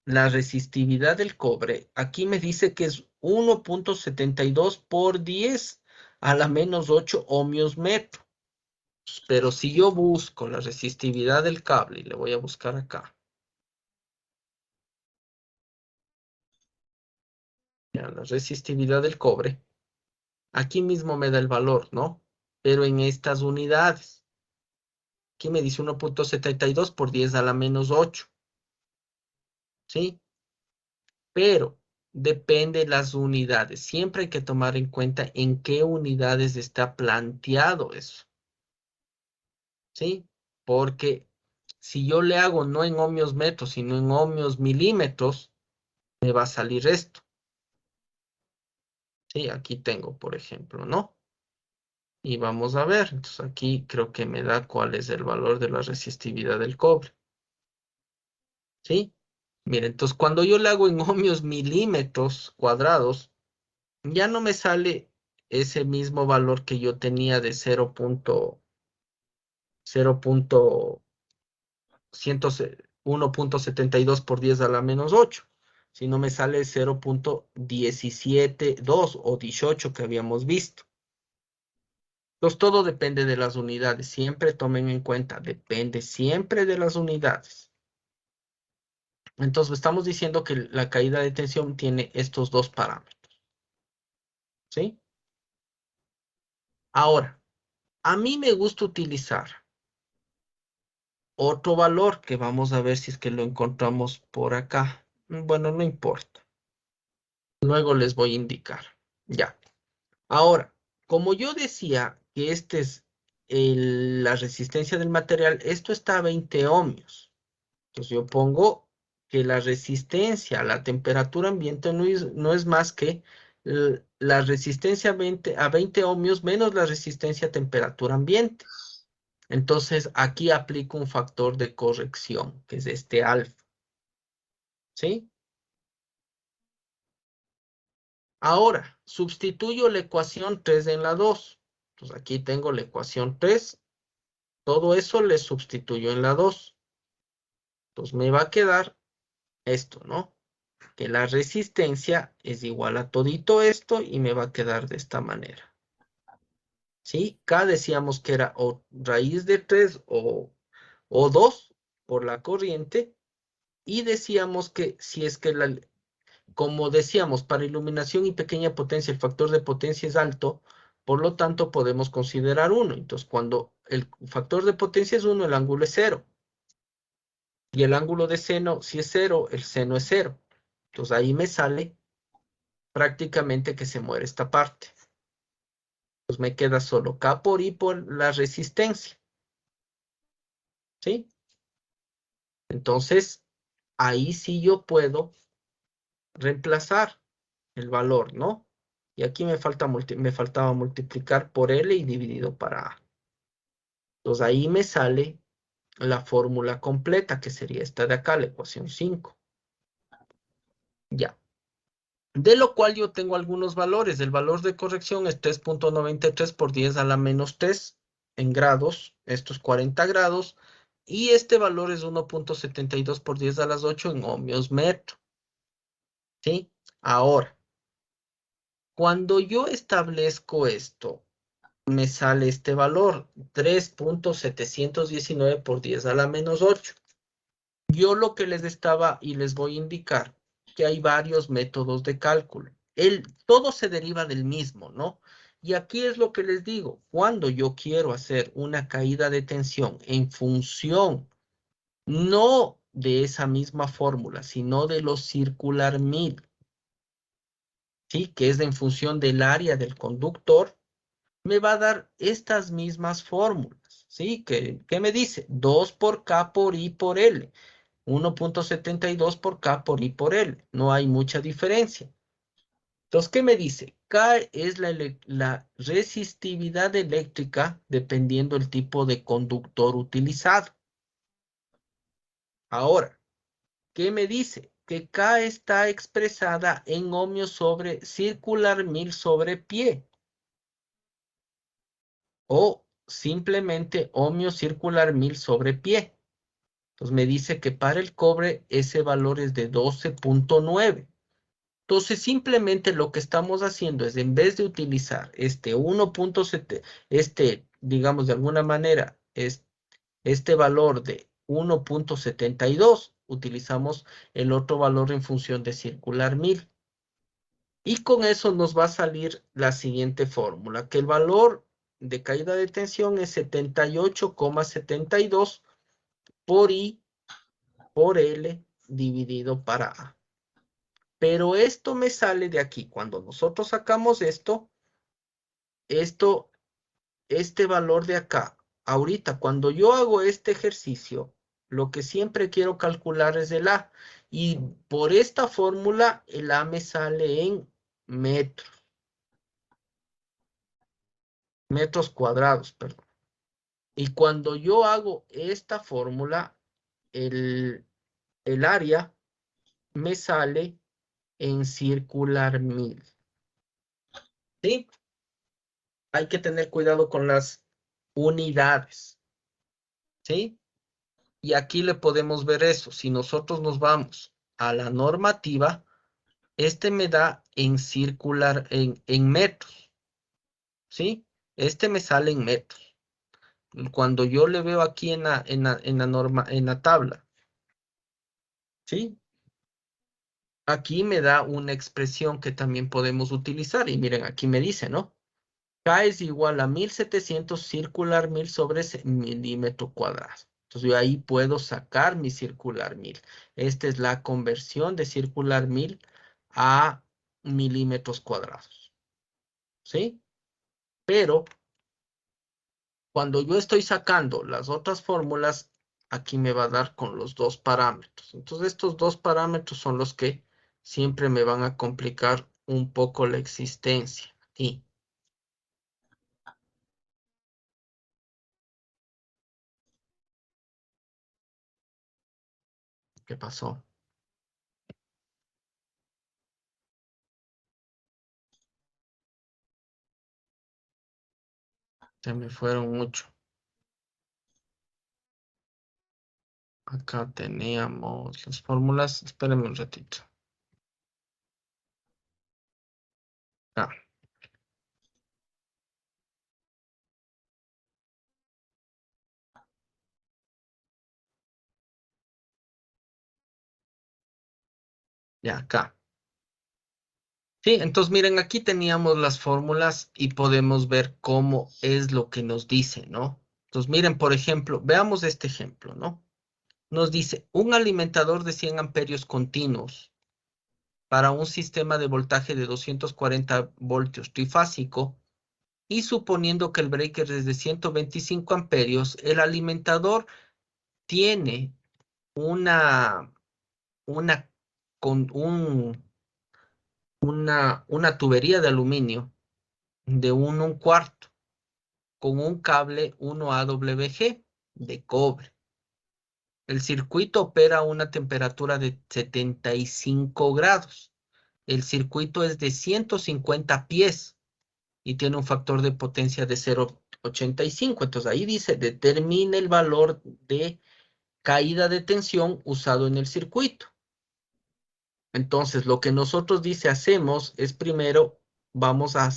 la resistividad del cobre, aquí me dice que es 1,72 por 10 a la menos 8 ohmios metro. Pero si yo busco la resistividad del cable, y le voy a buscar acá, ya, la resistividad del cobre, aquí mismo me da el valor, ¿no? Pero en estas unidades, aquí me dice 1,72 por 10 a la menos 8. ¿sí? Pero depende de las unidades. Siempre hay que tomar en cuenta en qué unidades está planteado eso, ¿sí? Porque si yo le hago no en ohmios metros, sino en ohmios milímetros, me va a salir esto. Sí, aquí tengo, por ejemplo, ¿no? Y vamos a ver. Entonces aquí creo que me da cuál es el valor de la resistividad del cobre. ¿Sí? Miren, entonces cuando yo le hago en ohmios milímetros cuadrados, ya no me sale ese mismo valor que yo tenía de 1.72 por 10 a la menos 8, sino me sale 0.172 o 18 que habíamos visto. Entonces todo depende de las unidades. Siempre tomen en cuenta, depende siempre de las unidades. Entonces estamos diciendo que la caída de tensión tiene estos dos parámetros. ¿Sí? Ahora, a mí me gusta utilizar otro valor que vamos a ver si es que lo encontramos por acá. Bueno, no importa. Luego les voy a indicar. Ya. Ahora, como yo decía que este es la resistencia del material, esto está a 20 ohmios. Entonces yo pongo que la resistencia a la temperatura ambiente no es más que la resistencia a 20 ohmios menos la resistencia a temperatura ambiente. Entonces aquí aplico un factor de corrección, que es este alfa. ¿Sí? Ahora, sustituyo la ecuación 3 en la 2. Entonces aquí tengo la ecuación 3. Todo eso le sustituyo en la 2. Entonces me va a quedar esto, ¿no? Que la resistencia es igual a todito esto y me va a quedar de esta manera. ¿Sí? K decíamos que era o raíz de 3 o 2 por la corriente. Y decíamos que si es que como decíamos, para iluminación y pequeña potencia, el factor de potencia es alto, por lo tanto podemos considerar 1. Entonces, cuando el factor de potencia es 1, el ángulo es 0. Y el ángulo de seno, si es 0, el seno es 0. Entonces, ahí me sale prácticamente que se muere esta parte. Pues me queda solo K por I por la resistencia. ¿Sí? Entonces, ahí sí yo puedo reemplazar el valor, ¿no? Y aquí me faltaba multiplicar por L y dividido para A. Entonces ahí me sale la fórmula completa, que sería esta de acá, la ecuación 5. Ya. De lo cual yo tengo algunos valores. El valor de corrección es 3.93 por 10 a la menos 3 en grados. Esto es 40 grados. Y este valor es 1.72 por 10 a las 8 en ohmios metro. ¿Sí? Ahora, cuando yo establezco esto, me sale este valor, 3.719 por 10 a la menos 8. Yo lo que les estaba y les voy a indicar que hay varios métodos de cálculo. Todo se deriva del mismo, ¿no? Y aquí es lo que les digo, cuando yo quiero hacer una caída de tensión en función no de esa misma fórmula, sino de los circular 1000, ¿sí? Que es en función del área del conductor, me va a dar estas mismas fórmulas, ¿sí? ¿Qué me dice? 2 por K por I por L. 1.72 por K por I por L. No hay mucha diferencia. Entonces, ¿qué me dice? K es la resistividad eléctrica dependiendo del tipo de conductor utilizado. Ahora, ¿qué me dice? Que K está expresada en ohmios sobre circular 1000 sobre pie. O simplemente ohmio circular 1000 sobre pie. Entonces me dice que para el cobre ese valor es de 12.9. Entonces simplemente lo que estamos haciendo es en vez de utilizar este 1.7, digamos de alguna manera, este valor de 1.72, utilizamos el otro valor en función de circular 1000. Y con eso nos va a salir la siguiente fórmula, que el valor de caída de tensión es 78,72 por I por L dividido para A. Pero esto me sale de aquí. Cuando nosotros sacamos esto, este valor de acá, ahorita, cuando yo hago este ejercicio, lo que siempre quiero calcular es el A. Y por esta fórmula, el A me sale en metros cuadrados, perdón. Y cuando yo hago esta fórmula, el, el área me sale en circular 1000. ¿Sí? Hay que tener cuidado con las unidades. ¿Sí? Y aquí le podemos ver eso. Si nosotros nos vamos a la normativa, este me da en circular, en metros. ¿Sí? Este me sale en metros. Cuando yo le veo aquí en la norma, en la tabla, ¿sí? Aquí me da una expresión que también podemos utilizar. Y miren, aquí me dice, ¿no? K es igual a 1700 circular 1000 sobre milímetro cuadrado. Entonces yo ahí puedo sacar mi circular 1000. Esta es la conversión de circular 1000 a milímetros cuadrados. ¿Sí? Pero cuando yo estoy sacando las otras fórmulas, aquí me va a dar con los dos parámetros. Entonces estos dos parámetros son los que siempre me van a complicar un poco la existencia. ¿Y qué pasó? Se me fueron mucho. Acá teníamos las fórmulas. Espérenme un ratito. Ah, ya acá. Sí, entonces miren, aquí teníamos las fórmulas y podemos ver cómo es lo que nos dice, ¿no? Entonces miren, por ejemplo, veamos este ejemplo, ¿no? Nos dice un alimentador de 100 amperios continuos para un sistema de voltaje de 240 voltios trifásico y suponiendo que el breaker es de 125 amperios, el alimentador tiene una, una, con una tubería de aluminio de 1/4 con un cable 1 AWG de cobre. El circuito opera a una temperatura de 75 grados. El circuito es de 150 pies y tiene un factor de potencia de 0,85. Entonces ahí dice, determine el valor de caída de tensión usado en el circuito. Entonces, lo que nosotros dice hacemos es primero vamos a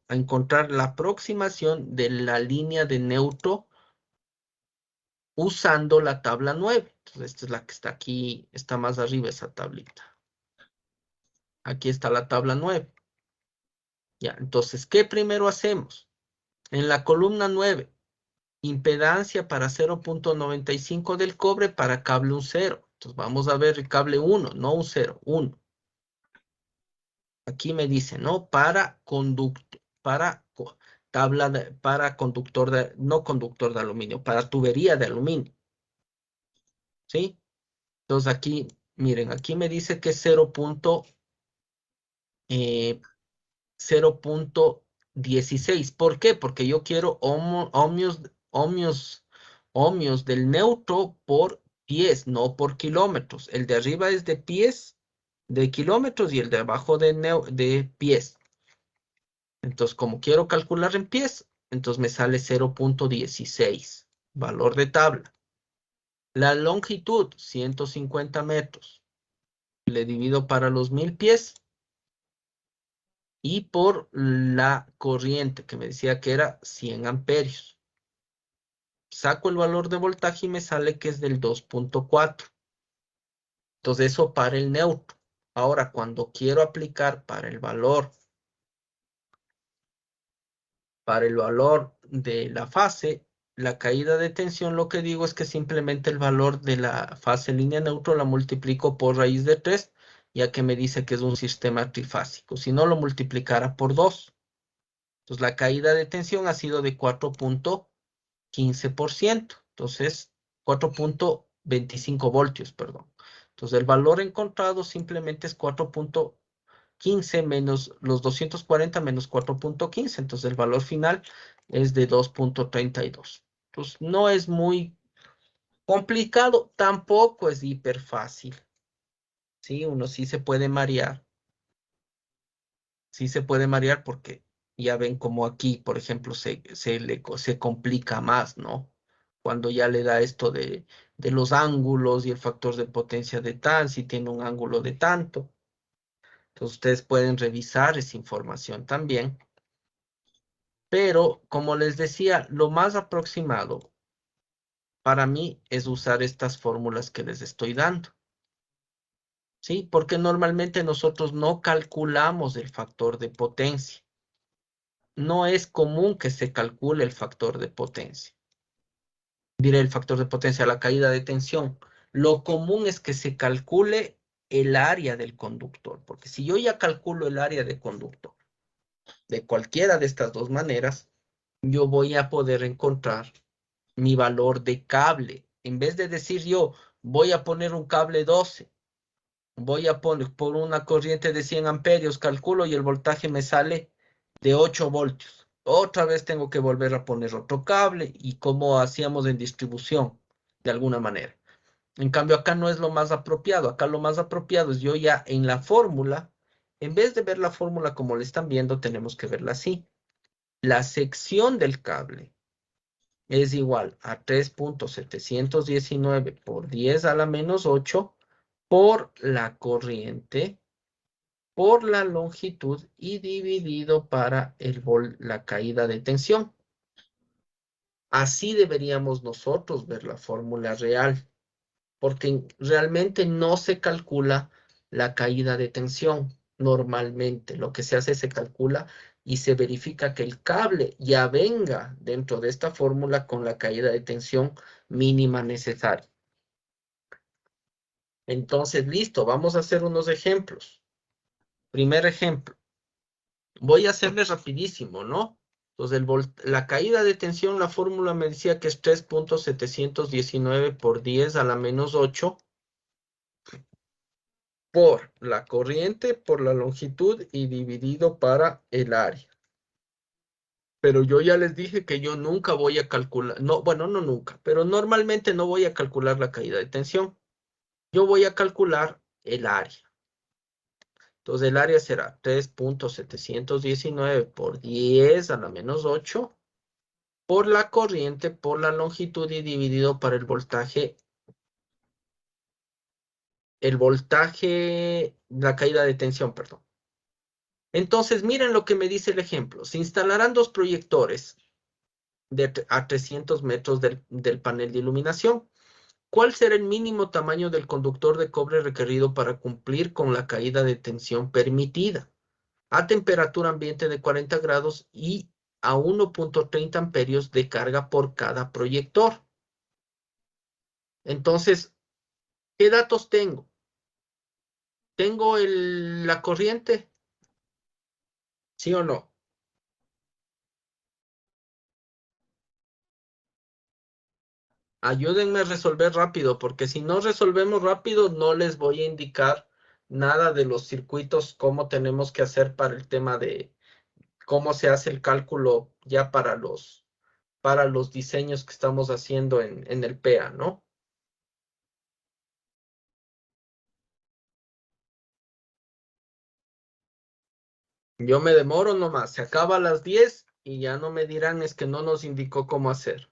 encontrar la aproximación de la línea de neutro usando la tabla 9. Entonces, esta es la que está aquí, está más arriba esa tablita. Aquí está la tabla 9. Ya, entonces, ¿qué primero hacemos? En la columna 9, impedancia para 0,95 del cobre para cable un 0. Entonces, vamos a ver el cable 1, no un 0, 1. Aquí me dice, ¿no? Para conductor no conductor de aluminio, para tubería de aluminio, ¿sí? Entonces aquí, miren, aquí me dice que es eh, 0,16. ¿Por qué? Porque yo quiero ohmios del neutro por pies, no por kilómetros. El de arriba es de pies, de kilómetros y el de abajo de pies. Entonces, como quiero calcular en pies, entonces me sale 0,16, valor de tabla. La longitud, 150 metros. Le divido para los 1000 pies y por la corriente que me decía que era 100 amperios. Saco el valor de voltaje y me sale que es del 2,4. Entonces, eso para el neutro. Ahora, cuando quiero aplicar para el valor de la fase, la caída de tensión, lo que digo es que simplemente el valor de la fase línea neutro la multiplico por raíz de 3, ya que me dice que es un sistema trifásico. Si no, lo multiplicara por 2. Entonces, la caída de tensión ha sido de 4,15%. Entonces, 4,25 voltios, perdón. Entonces, el valor encontrado simplemente es 4,15 menos los 240 menos 4,15. Entonces, el valor final es de 2,32. Entonces, no es muy complicado, tampoco es hiper fácil. Sí, uno sí se puede marear. Sí se puede marear porque ya ven como aquí, por ejemplo, se complica más, ¿no? Cuando ya le da esto de los ángulos y el factor de potencia de tan, si tiene un ángulo de tanto. Entonces ustedes pueden revisar esa información también. Pero como les decía, lo más aproximado para mí es usar estas fórmulas que les estoy dando. ¿Sí? Porque normalmente nosotros no calculamos el factor de potencia. No es común que se calcule el factor de potencia. Diré el factor de potencia, la caída de tensión. Lo común es que se calcule el área del conductor, porque si yo ya calculo el área de conductor de cualquiera de estas dos maneras, yo voy a poder encontrar mi valor de cable. En vez de decir yo voy a poner un cable 12, voy a poner por una corriente de 100 amperios, calculo y el voltaje me sale de 8 voltios. Otra vez tengo que volver a poner otro cable y como hacíamos en distribución, de alguna manera. En cambio, acá no es lo más apropiado. Acá lo más apropiado es yo ya en la fórmula, en vez de ver la fórmula como le están viendo, tenemos que verla así. La sección del cable es igual a 3,719 por 10 a la menos 8 por la corriente por la longitud y dividido para la caída de tensión. Así deberíamos nosotros ver la fórmula real, porque realmente no se calcula la caída de tensión normalmente. Lo que se hace se calcula y se verifica que el cable ya venga dentro de esta fórmula con la caída de tensión mínima necesaria. Entonces, listo, vamos a hacer unos ejemplos. Primer ejemplo. Voy a hacerle rapidísimo, ¿no? Entonces, la caída de tensión, la fórmula me decía que es 3,719 por 10 a la menos 8 por la corriente, por la longitud y dividido para el área. Pero yo ya les dije que yo nunca voy a calcular, no, bueno, no nunca, pero normalmente no voy a calcular la caída de tensión. Yo voy a calcular el área. Entonces, el área será 3,719 por 10 a la menos 8 por la corriente, por la longitud y dividido para la caída de tensión, perdón. Entonces, miren lo que me dice el ejemplo. Se instalarán dos proyectores a 300 metros del panel de iluminación. ¿Cuál será el mínimo tamaño del conductor de cobre requerido para cumplir con la caída de tensión permitida? A temperatura ambiente de 40 grados y a 1,30 amperios de carga por cada proyector. Entonces, ¿qué datos tengo? ¿Tengo la corriente? ¿Sí o no? Ayúdenme a resolver rápido, porque si no resolvemos rápido, no les voy a indicar nada de los circuitos, cómo tenemos que hacer para el tema de cómo se hace el cálculo ya para los diseños que estamos haciendo en el PEA, ¿no? Yo me demoro nomás, se acaba a las 10 y ya no me dirán es que no nos indicó cómo hacer.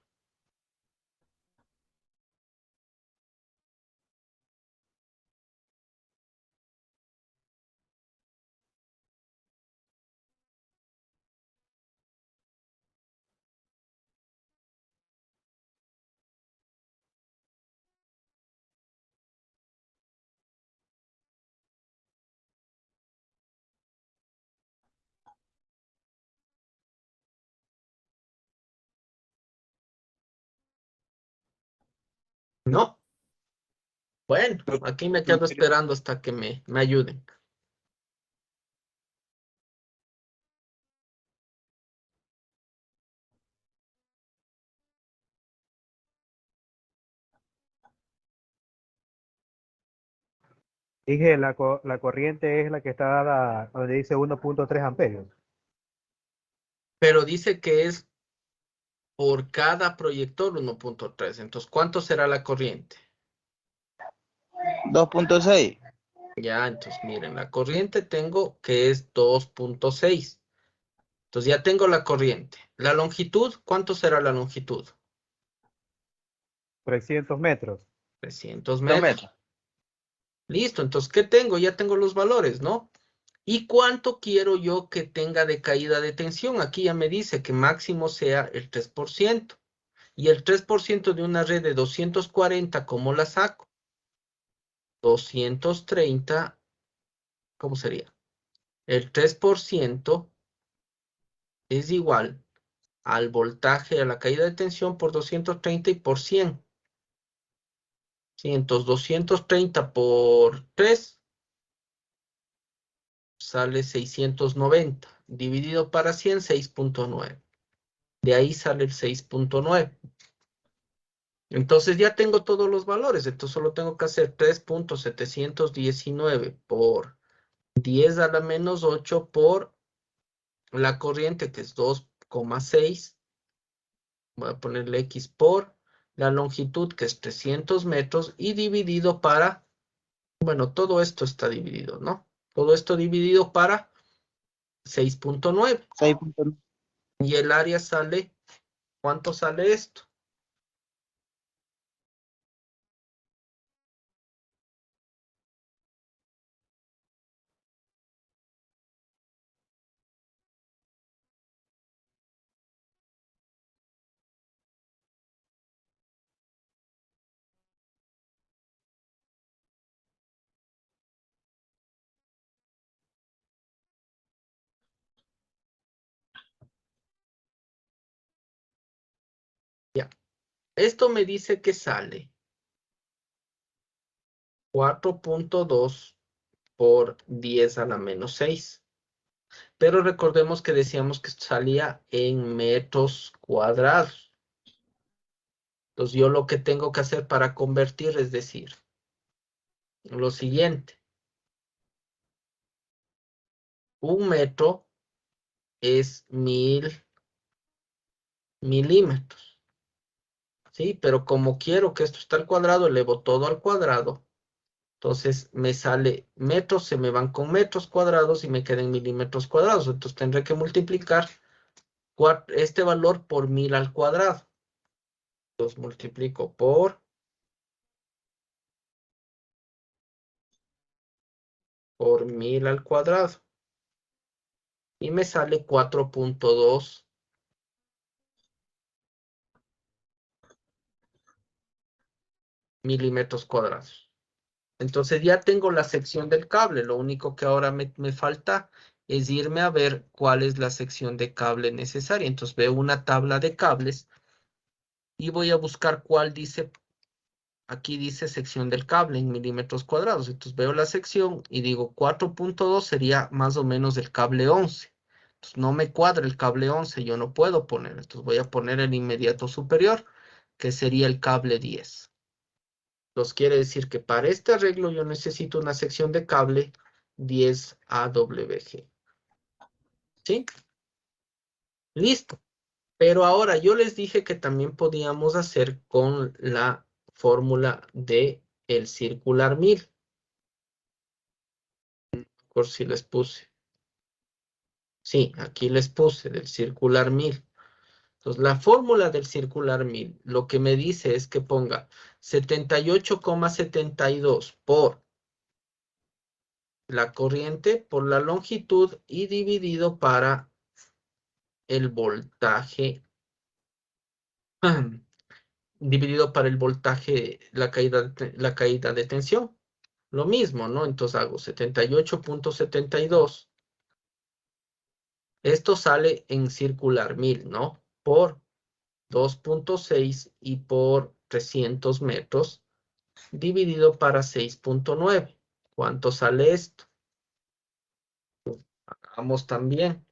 No. Bueno, aquí me quedo esperando hasta que me ayuden. Dije, la corriente es la que está dada donde dice 1.3 amperios. Pero dice que es por cada proyector 1.3. Entonces, ¿cuánto será la corriente? 2.6. Ya, entonces miren, la corriente tengo que es 2.6. Entonces ya tengo la corriente. La longitud, ¿cuánto será la longitud? 300 metros. 300 2 metros. metros. Listo, entonces, ¿qué tengo? Ya tengo los valores, ¿no? ¿Y cuánto quiero yo que tenga de caída de tensión? Aquí ya me dice que máximo sea el 3%. Y el 3% de una red de 240, ¿cómo la saco? 230, ¿cómo sería? El 3% es igual al voltaje, a la caída de tensión por 230 y por 100. Sí, entonces 230 por 3 sale 690. Dividido para 100, 6.9. De ahí sale el 6.9. Entonces ya tengo todos los valores. Entonces solo tengo que hacer 3.719 por 10 a la menos 8 por la corriente, que es 2,6. Voy a ponerle X por la longitud, que es 300 metros, y dividido para, bueno, todo esto está dividido, ¿no? Todo esto dividido para 6.9. 6.9. Y el área sale, ¿cuánto sale esto? Ya. Esto me dice que sale 4.2 por 10 a la menos 6. Pero recordemos que decíamos que salía en metros cuadrados. Entonces yo lo que tengo que hacer para convertir es decir lo siguiente. Un metro es 1000 milímetros. ¿Sí? Pero como quiero que esto esté al cuadrado, elevo todo al cuadrado. Entonces me sale metros, se me van con metros cuadrados y me quedan milímetros cuadrados. Entonces tendré que multiplicar este valor por 1000 al cuadrado. Entonces multiplico por 1000 al cuadrado. Y me sale 4.2 milímetros cuadrados. Entonces ya tengo la sección del cable. Lo único que ahora me falta es irme a ver cuál es la sección de cable necesaria. Entonces veo una tabla de cables y voy a buscar cuál dice, aquí dice sección del cable en milímetros cuadrados. Entonces veo la sección y digo 4.2 sería más o menos el cable 11. Entonces no me cuadra el cable 11, yo no puedo poner. Entonces voy a poner el inmediato superior, que sería el cable 10. Entonces quiere decir que para este arreglo yo necesito una sección de cable 10 AWG. ¿Sí? Listo. Pero ahora yo les dije que también podíamos hacer con la fórmula de el circular 1000. Por si les puse. Sí, aquí les puse del circular 1000. Entonces, la fórmula del circular 1000 lo que me dice es que ponga 78,72 por la corriente, por la longitud y dividido para el voltaje, dividido para el voltaje, la caída de tensión. Lo mismo, ¿no? Entonces hago 78,72. Esto sale en circular 1000, ¿no? Por 2.6 y por 300 metros dividido para 6.9. ¿Cuánto sale esto? Hagamos también.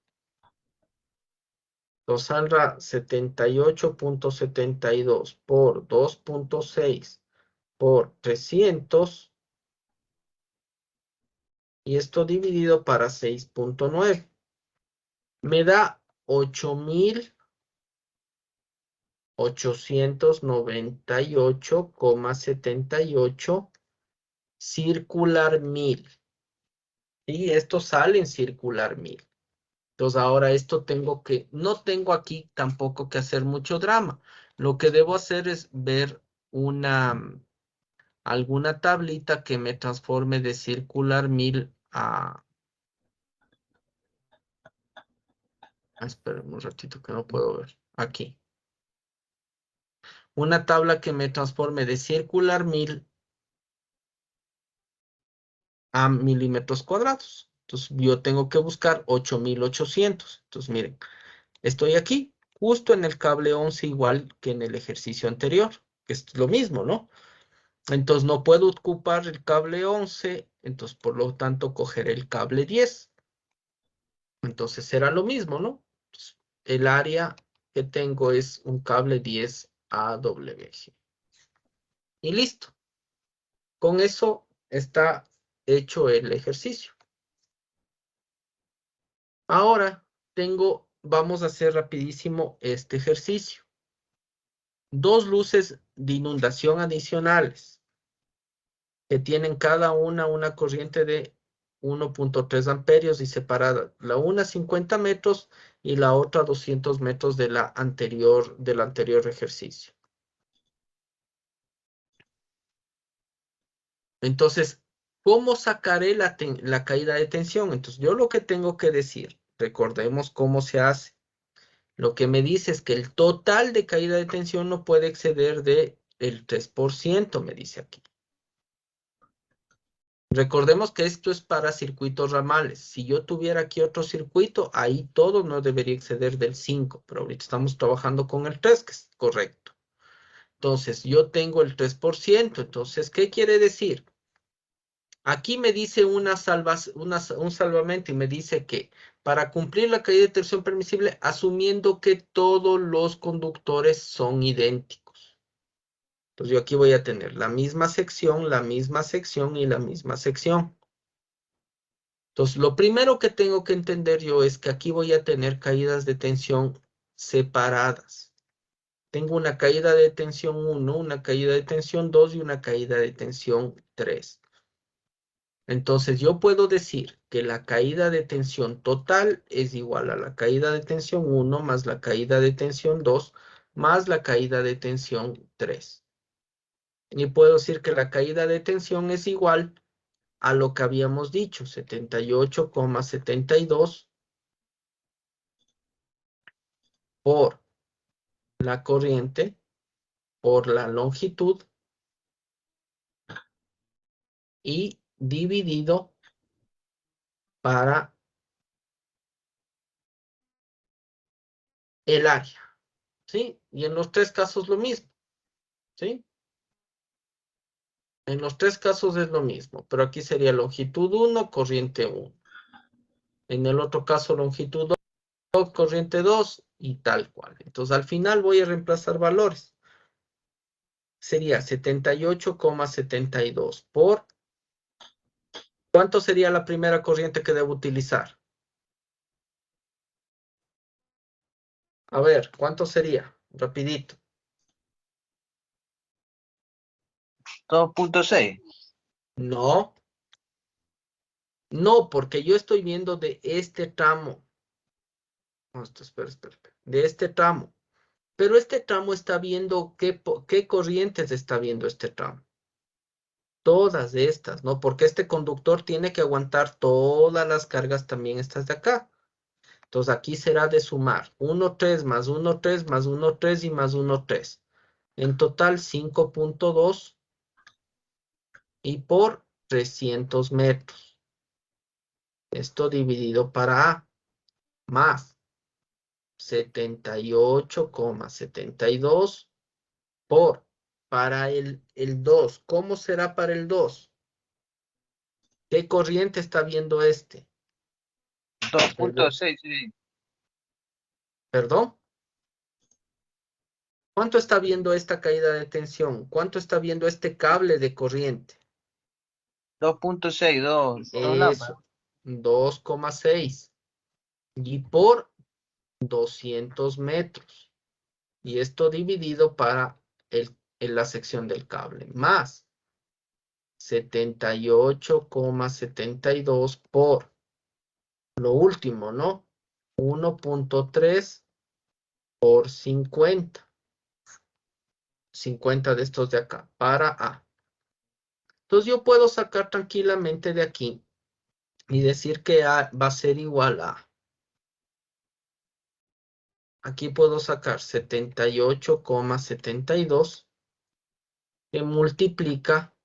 Nos saldrá 78.72 por 2.6 por 300. Y esto dividido para 6.9. Me da 8.898,78 circular mil. Y esto sale en circular mil. Entonces ahora esto no tengo aquí tampoco que hacer mucho drama. Lo que debo hacer es ver alguna tablita que me transforme de circular mil a... Esperen un ratito que no puedo ver. Aquí. Una tabla que me transforme de circular mil a milímetros cuadrados. Entonces yo tengo que buscar 8.800. Entonces miren, estoy aquí, justo en el cable 11 igual que en el ejercicio anterior, que es lo mismo, ¿no? Entonces no puedo ocupar el cable 11, entonces por lo tanto cogeré el cable 10. Entonces será lo mismo, ¿no? Entonces, el área que tengo es un cable 10 AWG. Y listo. Con eso está hecho el ejercicio. Ahora vamos a hacer rapidísimo este ejercicio. Dos luces de inundación adicionales que tienen cada una corriente de 1.3 amperios y separada, la una 50 metros y la otra 200 metros del anterior ejercicio. Entonces, ¿cómo sacaré la caída de tensión? Entonces, yo lo que tengo que decir, recordemos cómo se hace. Lo que me dice es que el total de caída de tensión no puede exceder del 3%, me dice aquí. Recordemos que esto es para circuitos ramales. Si yo tuviera aquí otro circuito, ahí todo no debería exceder del 5, pero ahorita estamos trabajando con el 3, que es correcto. Entonces, yo tengo el 3%. Entonces, ¿qué quiere decir? Aquí me dice un salvamento y me dice que para cumplir la caída de tensión permisible, asumiendo que todos los conductores son idénticos. Entonces yo aquí voy a tener la misma sección y la misma sección. Entonces lo primero que tengo que entender yo es que aquí voy a tener caídas de tensión separadas. Tengo una caída de tensión 1, una caída de tensión 2 y una caída de tensión 3. Entonces yo puedo decir que la caída de tensión total es igual a la caída de tensión 1 más la caída de tensión 2 más la caída de tensión 3. Y puedo decir que la caída de tensión es igual a lo que habíamos dicho, 78,72 por la corriente por la longitud y dividido para el área, ¿sí? Y en los tres casos lo mismo, ¿sí? En los tres casos es lo mismo, pero aquí sería longitud 1, corriente 1. En el otro caso longitud 2, corriente 2 y tal cual. Entonces al final voy a reemplazar valores. Sería 78,72 por... ¿Cuánto sería la primera corriente que debo utilizar? A ver, ¿cuánto sería? Rapidito. 2.6. No, no, porque yo estoy viendo de este tramo. No, espera. De este tramo. Pero este tramo está viendo qué corrientes está viendo este tramo. Todas estas, ¿no? Porque este conductor tiene que aguantar todas las cargas también estas de acá. Entonces aquí será de sumar 1,3 más 1,3 más 1,3 y más 1,3. En total 5.2 y por 300 metros. Esto dividido para A más 78,72 por para el 2. ¿Cómo será para el 2? ¿Qué corriente está viendo este? Perdón. 2.6, sí. ¿Perdón? ¿Cuánto está viendo esta caída de tensión? ¿Cuánto está viendo este cable de corriente? 2.6, dos lámparas. Eso, 2,6. Y por 200 metros. Y esto dividido para en la sección del cable. Más 78,72 por lo último, ¿no? 1.3 por 50. 50 de estos de acá para A. Entonces yo puedo sacar tranquilamente de aquí y decir que A va a ser igual a. Aquí puedo sacar 78,72 que multiplica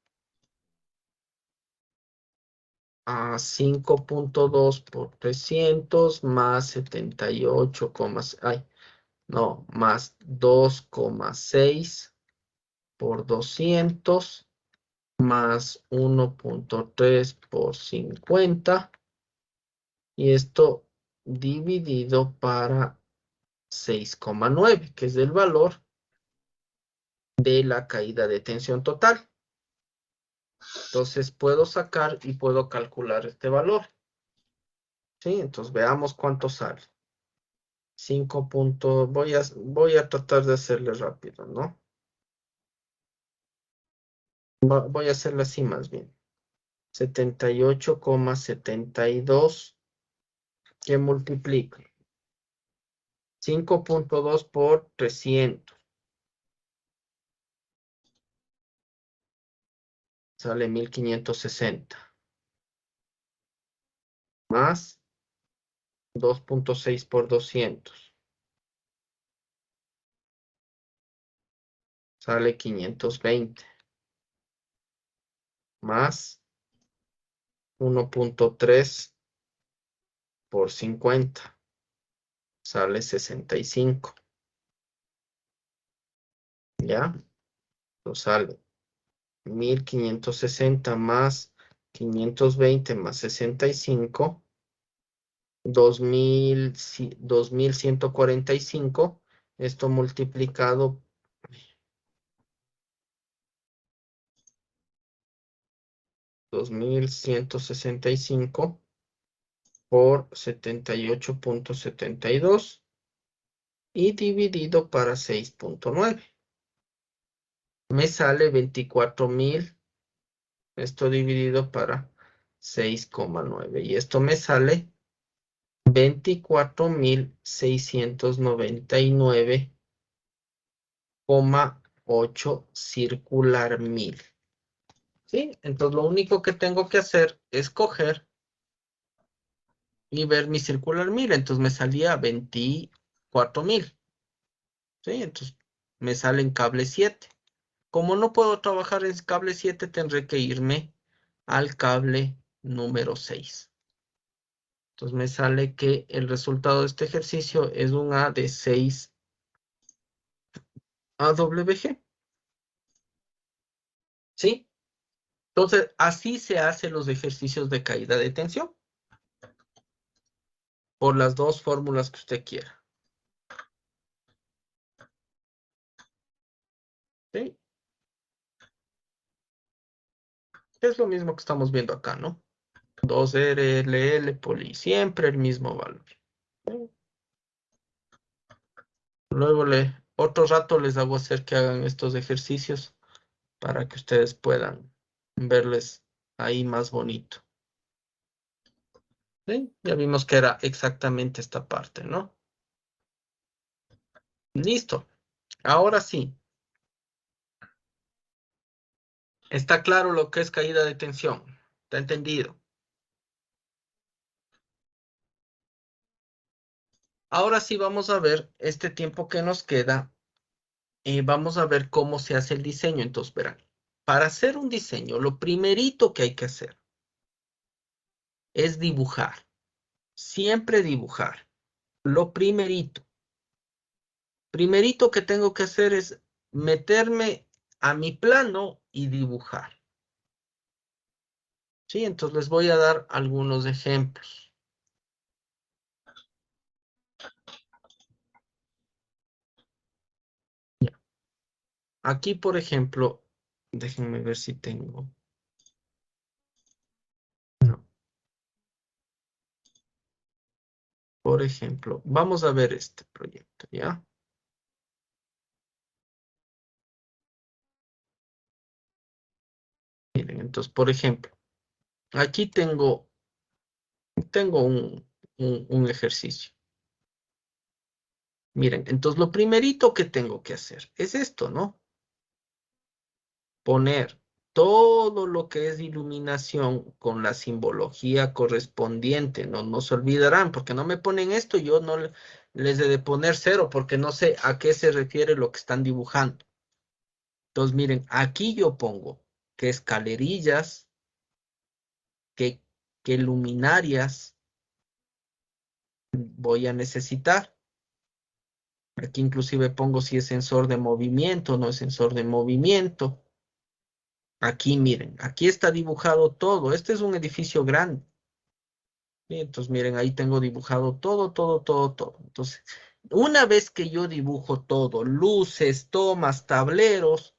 a 5.2 por 300 más 78, ay, no, más 2,6 por 200 más 1.3 por 50 y esto dividido para 6,9, que es el valor de la caída de tensión total. Entonces puedo sacar y puedo calcular este valor. ¿Sí? Entonces veamos cuánto sale. 5 puntos, voy a tratar de hacerle rápido, ¿no? Voy a hacerle así más bien. 78,72 que multiplica 5.2 por 300. Sale 1560. Más 2.6 por 200. Sale 520. Más 1.3 por 50. Sale 65. ¿Ya? Entonces sale 1560 más 520 más 65. 2145. Esto multiplicado 2165 por 78,72 y dividido para 6.9. Me sale 24,000. Esto dividido para 6,9. Y esto me sale 24,699,8 circular mil. ¿Sí? Entonces lo único que tengo que hacer es coger y ver mi circular mil. Entonces me salía 24,000. ¿Sí? Entonces me sale en cable 7. Como no puedo trabajar en cable 7, tendré que irme al cable número 6. Entonces me sale que el resultado de este ejercicio es un A de 6 AWG. ¿Sí? Entonces así se hacen los ejercicios de caída de tensión. Por las dos fórmulas que usted quiera. ¿Sí? Es lo mismo que estamos viendo acá, ¿no? 2RLL poli, siempre el mismo valor. Luego otro rato les hago hacer que hagan estos ejercicios para que ustedes puedan verles ahí más bonito. ¿Sí? Ya vimos que era exactamente esta parte, ¿no? Listo. Ahora sí. Está claro lo que es caída de tensión. ¿Está entendido? Ahora sí vamos a ver este tiempo que nos queda. Vamos a ver cómo se hace el diseño. Entonces, verán, para hacer un diseño, lo primerito que hay que hacer es dibujar. Siempre dibujar. Lo primerito. Primerito que tengo que hacer es meterme a mi plano y dibujar. ¿Sí? Entonces les voy a dar algunos ejemplos. Aquí, por ejemplo, déjenme ver si tengo. No. Por ejemplo, vamos a ver este proyecto, ¿ya? Miren, entonces, por ejemplo, aquí tengo un ejercicio. Miren, entonces lo primerito que tengo que hacer es esto, ¿no? Poner todo lo que es iluminación con la simbología correspondiente. No se olvidarán, porque no me ponen esto, yo no les he de poner cero, porque no sé a qué se refiere lo que están dibujando. Entonces, miren, aquí yo pongo que escalerillas, que, que luminarias voy a necesitar. Aquí inclusive pongo si es sensor de movimiento o no es sensor de movimiento. Aquí miren, aquí está dibujado todo. Este es un edificio grande. ¿Sí? Entonces miren, ahí tengo dibujado todo. Entonces, una vez que yo dibujo todo, luces, tomas, tableros,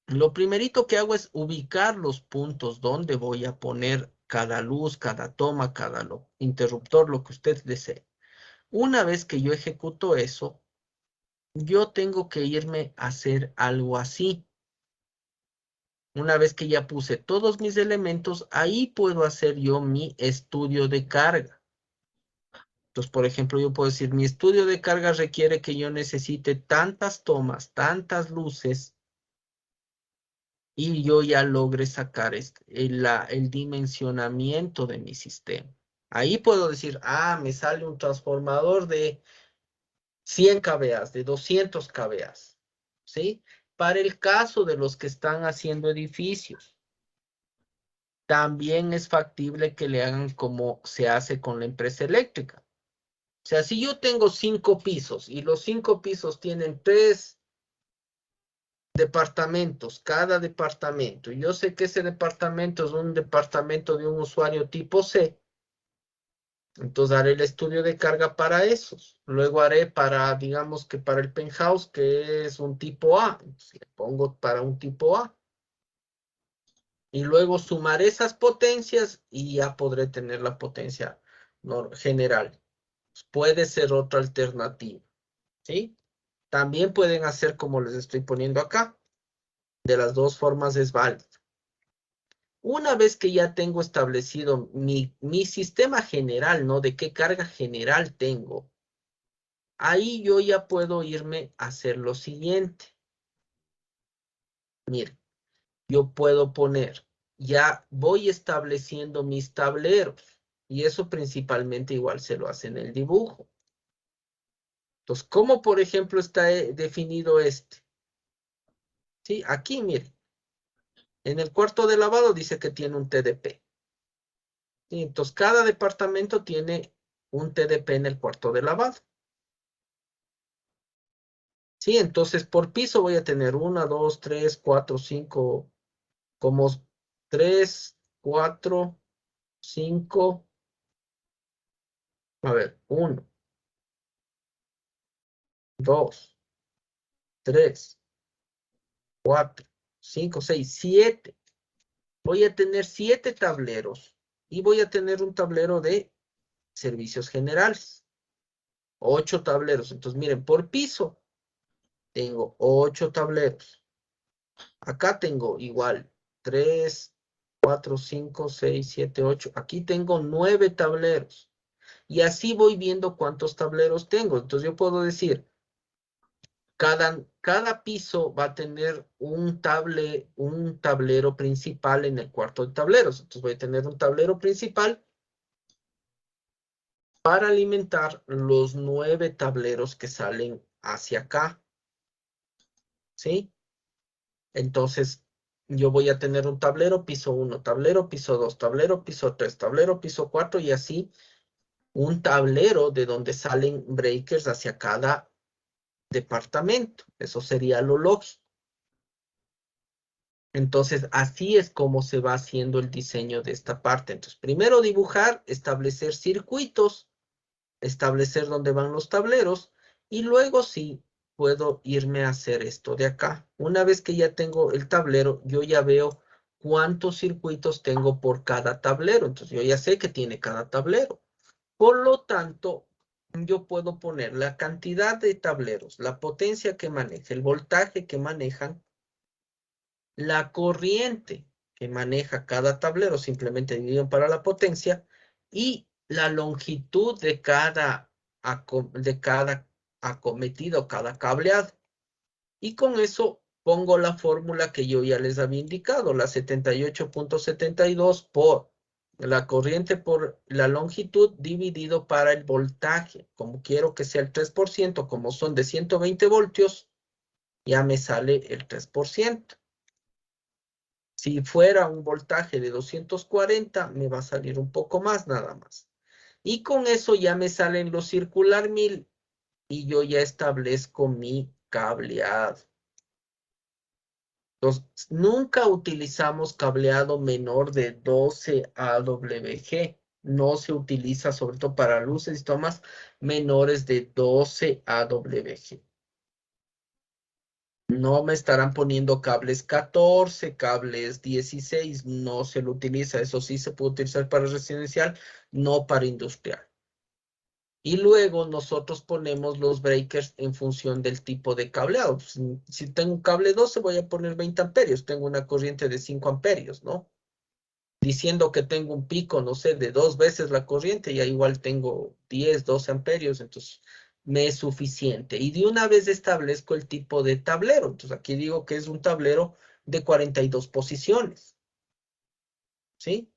lo primerito que hago es ubicar los puntos donde voy a poner cada luz, cada toma, cada interruptor, lo que usted desee. Una vez que yo ejecuto eso, yo tengo que irme a hacer algo así. Una vez que ya puse todos mis elementos, ahí puedo hacer yo mi estudio de carga. Entonces, por ejemplo, yo puedo decir, mi estudio de carga requiere que yo necesite tantas tomas, tantas luces, y yo ya logre sacar el dimensionamiento de mi sistema. Ahí puedo decir, me sale un transformador de 100 kVA, de 200 kVA, ¿sí? Para el caso de los que están haciendo edificios, también es factible que le hagan como se hace con la empresa eléctrica. O sea, si yo tengo 5 pisos y los 5 pisos tienen 3 departamentos, cada departamento, y yo sé que ese departamento es un departamento de un usuario tipo C, entonces haré el estudio de carga para esos. Luego haré para, digamos que para el penthouse, que es un tipo A. Entonces, le pongo para un tipo A. Y luego sumaré esas potencias y ya podré tener la potencia general. Puede ser otra alternativa, ¿sí? También pueden hacer como les estoy poniendo acá. De las dos formas es válido. Una vez que ya tengo establecido mi sistema general, ¿no? De qué carga general tengo, ahí yo ya puedo irme a hacer lo siguiente. Miren, yo puedo poner, ya voy estableciendo mis tableros, y eso principalmente igual se lo hace en el dibujo. Entonces, ¿cómo por ejemplo está definido este? Sí, aquí miren, en el cuarto de lavado dice que tiene un TDP. ¿Sí? Entonces, cada departamento tiene un TDP en el cuarto de lavado. Sí, entonces por piso voy a tener 1, 2, 3, 4, 5, como 3, 4, 5, a ver, 1, 2, 3, 4, 5, 6, 7. Voy a tener 7 tableros y voy a tener un tablero de servicios generales. 8 tableros. Entonces, miren, por piso tengo 8 tableros. Acá tengo igual 3, 4, 5, 6, 7, 8. Aquí tengo 9 tableros. Y así voy viendo cuántos tableros tengo. Entonces yo puedo decir, cada piso va a tener un tablero principal en el cuarto de tableros. Entonces voy a tener un tablero principal para alimentar los 9 tableros que salen hacia acá. ¿Sí? Entonces, yo voy a tener un tablero piso 1, tablero piso 2, tablero piso 3, tablero piso 4 y así un tablero de donde salen breakers hacia cada departamento. Eso sería lo lógico. Entonces, así es como se va haciendo el diseño de esta parte. Entonces, primero dibujar, establecer circuitos, establecer dónde van los tableros, y luego sí puedo irme a hacer esto de acá. Una vez que ya tengo el tablero, yo ya veo cuántos circuitos tengo por cada tablero. Entonces, yo ya sé que tiene cada tablero. Por lo tanto, yo puedo poner la cantidad de tableros, la potencia que maneja, el voltaje que manejan, la corriente que maneja cada tablero, simplemente dividido para la potencia, y la longitud de cada acometido, cada cableado. Y con eso pongo la fórmula que yo ya les había indicado, la 78.72 por la corriente por la longitud dividido para el voltaje. Como quiero que sea el 3%, como son de 120 voltios, ya me sale el 3%. Si fuera un voltaje de 240, me va a salir un poco más nada más. Y con eso ya me salen los circular 1000 y yo ya establezco mi cableado. Entonces, nunca utilizamos cableado menor de 12 AWG. No se utiliza, sobre todo para luces y tomas, menores de 12 AWG. No me estarán poniendo cables 14, cables 16, no se lo utiliza. Eso sí se puede utilizar para residencial, no para industrial. Y luego nosotros ponemos los breakers en función del tipo de cableado. Pues, si tengo un cable 12, voy a poner 20 amperios. Tengo una corriente de 5 amperios, ¿no? Diciendo que tengo un pico, no sé, de 2 veces la corriente, ya igual tengo 10, 12 amperios, entonces me es suficiente. Y de una vez establezco el tipo de tablero. Entonces aquí digo que es un tablero de 42 posiciones, ¿sí?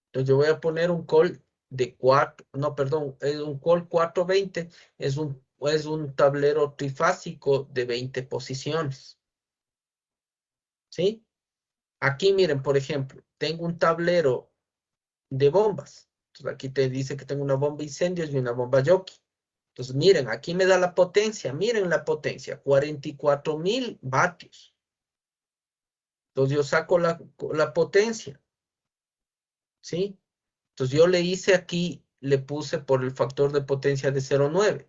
Entonces yo voy a poner un call de 4, no, perdón, es un call 420, es un tablero trifásico de 20 posiciones, ¿sí? Aquí miren, por ejemplo, tengo un tablero de bombas. Entonces aquí te dice que tengo una bomba incendios y una bomba jockey. Entonces miren, aquí me da la potencia, miren la potencia, 44.000 vatios. Entonces yo saco la potencia, ¿sí? Entonces yo le hice aquí, le puse por el factor de potencia de 0,9.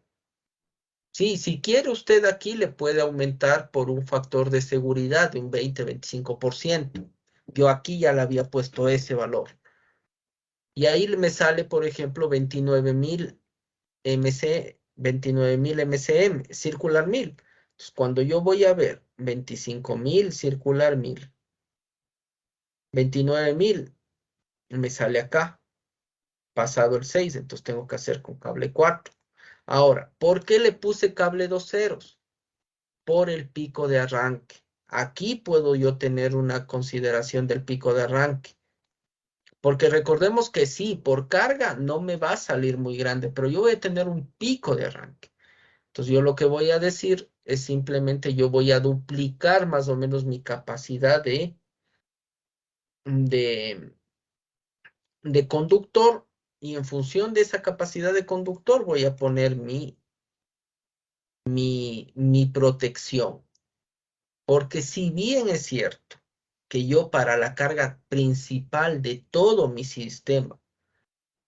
Sí, si quiere usted aquí le puede aumentar por un factor de seguridad de un 20-25%. Yo aquí ya le había puesto ese valor. Y ahí me sale, por ejemplo, 29.000 MCM, circular 1000. Entonces, cuando yo voy a ver 25.000 circular 1000, 29.000, me sale acá, pasado el 6, entonces tengo que hacer con cable 4. Ahora, ¿por qué le puse cable 2 ceros? Por el pico de arranque. Aquí puedo yo tener una consideración del pico de arranque. Porque recordemos que sí, por carga no me va a salir muy grande, pero yo voy a tener un pico de arranque. Entonces yo lo que voy a decir es simplemente yo voy a duplicar más o menos mi capacidad de, de conductor, y en función de esa capacidad de conductor voy a poner mi protección. Porque si bien es cierto que yo para la carga principal de todo mi sistema,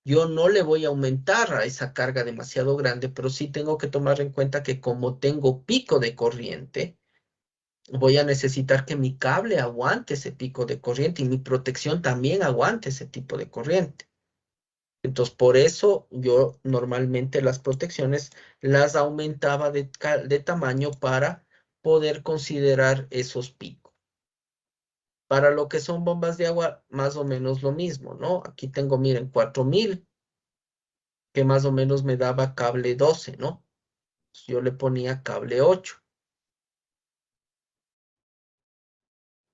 yo no le voy a aumentar a esa carga demasiado grande, pero sí tengo que tomar en cuenta que como tengo pico de corriente, voy a necesitar que mi cable aguante ese pico de corriente y mi protección también aguante ese tipo de corriente. Entonces, por eso yo normalmente las protecciones las aumentaba de tamaño para poder considerar esos picos. Para lo que son bombas de agua, más o menos lo mismo, ¿no? Aquí tengo, miren, 4000, que más o menos me daba cable 12, ¿no? Yo le ponía cable 8.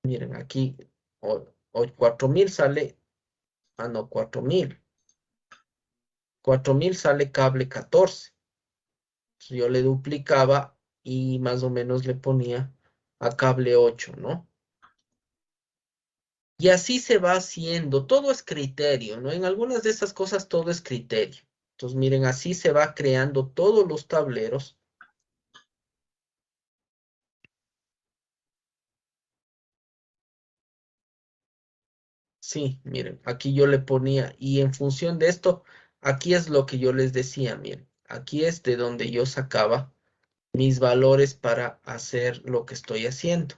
Miren, aquí 4000 sale, no, 4000. 4000 sale cable 14. Entonces yo le duplicaba y más o menos le ponía a cable 8, ¿no? Y así se va haciendo, todo es criterio, ¿no? En algunas de esas cosas todo es criterio. Entonces, miren, así se va creando todos los tableros. Sí, miren, aquí yo le ponía, y en función de esto, aquí es lo que yo les decía, miren, aquí es de donde yo sacaba mis valores para hacer lo que estoy haciendo.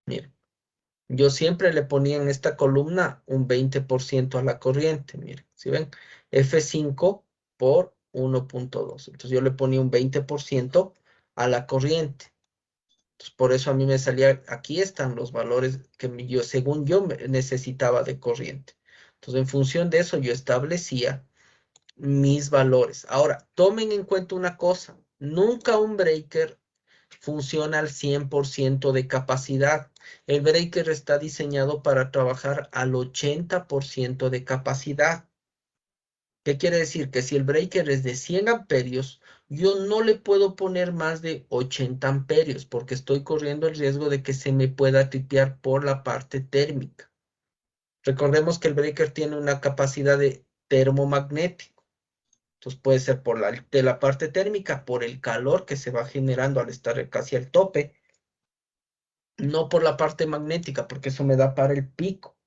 Miren, yo siempre le ponía en esta columna un 20% a la corriente, miren, si ven, F5 por 1.2. Entonces yo le ponía un 20% a la corriente. Entonces, por eso a mí me salía, aquí están los valores que yo, según yo necesitaba de corriente. Entonces, en función de eso, yo establecía mis valores. Ahora, tomen en cuenta una cosa, nunca un breaker funciona al 100% de capacidad. El breaker está diseñado para trabajar al 80% de capacidad. ¿Qué quiere decir? Que si el breaker es de 100 amperios, yo no le puedo poner más de 80 amperios porque estoy corriendo el riesgo de que se me pueda tripear por la parte térmica. Recordemos que el breaker tiene una capacidad de termomagnético. Entonces puede ser por de la parte térmica, por el calor que se va generando al estar casi al tope, no por la parte magnética, porque eso me da para el pico.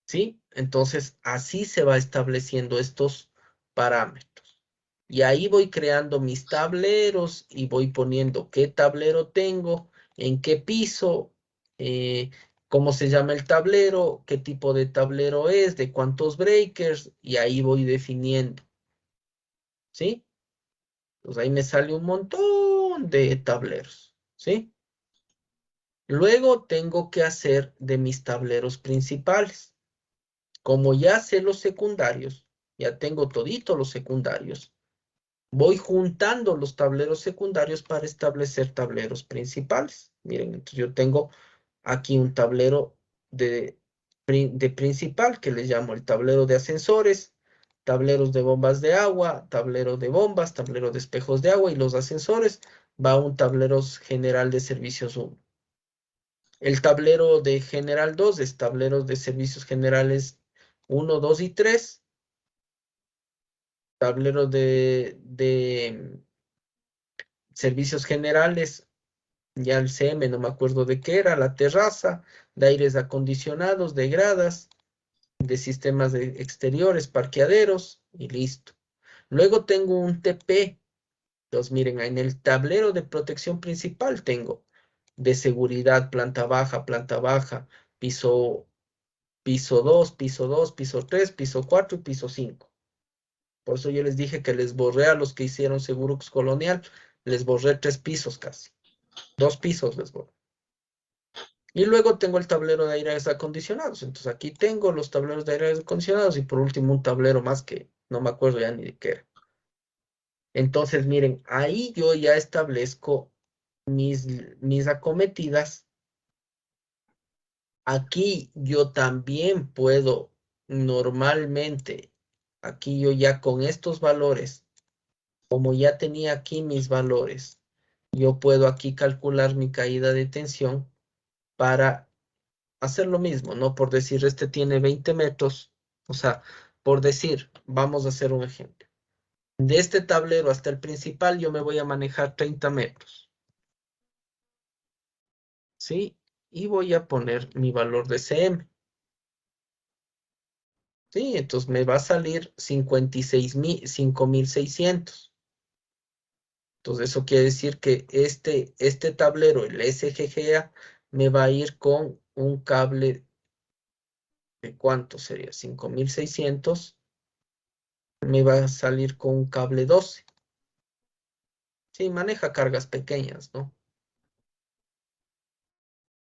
¿Sí? Entonces, así se va estableciendo estos parámetros. Y ahí voy creando mis tableros y voy poniendo qué tablero tengo, en qué piso, cómo se llama el tablero, qué tipo de tablero es, de cuántos breakers, y ahí voy definiendo. ¿Sí? Pues ahí me sale un montón de tableros. ¿Sí? Luego tengo que hacer de mis tableros principales. Como ya sé los secundarios, ya tengo todito los secundarios, voy juntando los tableros secundarios para establecer tableros principales. Miren, entonces yo tengo aquí un tablero de principal que le llamo el tablero de ascensores, tableros de bombas de agua, tablero de bombas, tablero de espejos de agua y los ascensores va a un tablero general de servicios 1. El tablero de general 2 es tableros de servicios generales 1, 2 y 3. Tablero de servicios generales, ya el CM, no me acuerdo de qué era, la terraza, de aires acondicionados, de gradas, de sistemas de exteriores, parqueaderos y listo. Luego tengo un TP. Entonces, miren, en el tablero de protección principal tengo de seguridad, planta baja, piso, piso 2, piso 2, piso 3, piso 4 y piso 5. Por eso yo les dije que les borré a los que hicieron Seguros Colonial, les borré 3 pisos casi. 2 pisos les borré. Y luego tengo el tablero de aires acondicionados. Entonces aquí tengo los tableros de aires acondicionados y por último un tablero más que no me acuerdo ya ni de qué era. Entonces miren, ahí yo ya establezco mis acometidas. Aquí yo también puedo normalmente, aquí yo ya con estos valores, como ya tenía aquí mis valores, yo puedo aquí calcular mi caída de tensión para hacer lo mismo, ¿no? Por decir, este tiene 20 metros, o sea, por decir, vamos a hacer un ejemplo. De este tablero hasta el principal yo me voy a manejar 30 metros, ¿sí? Y voy a poner mi valor de CM, ¿sí? Entonces me va a salir 56,600. Entonces eso quiere decir que este tablero, el SGGA, me va a ir con un cable de ¿cuánto sería? 5600. Me va a salir con un cable 12. Sí, maneja cargas pequeñas, ¿no?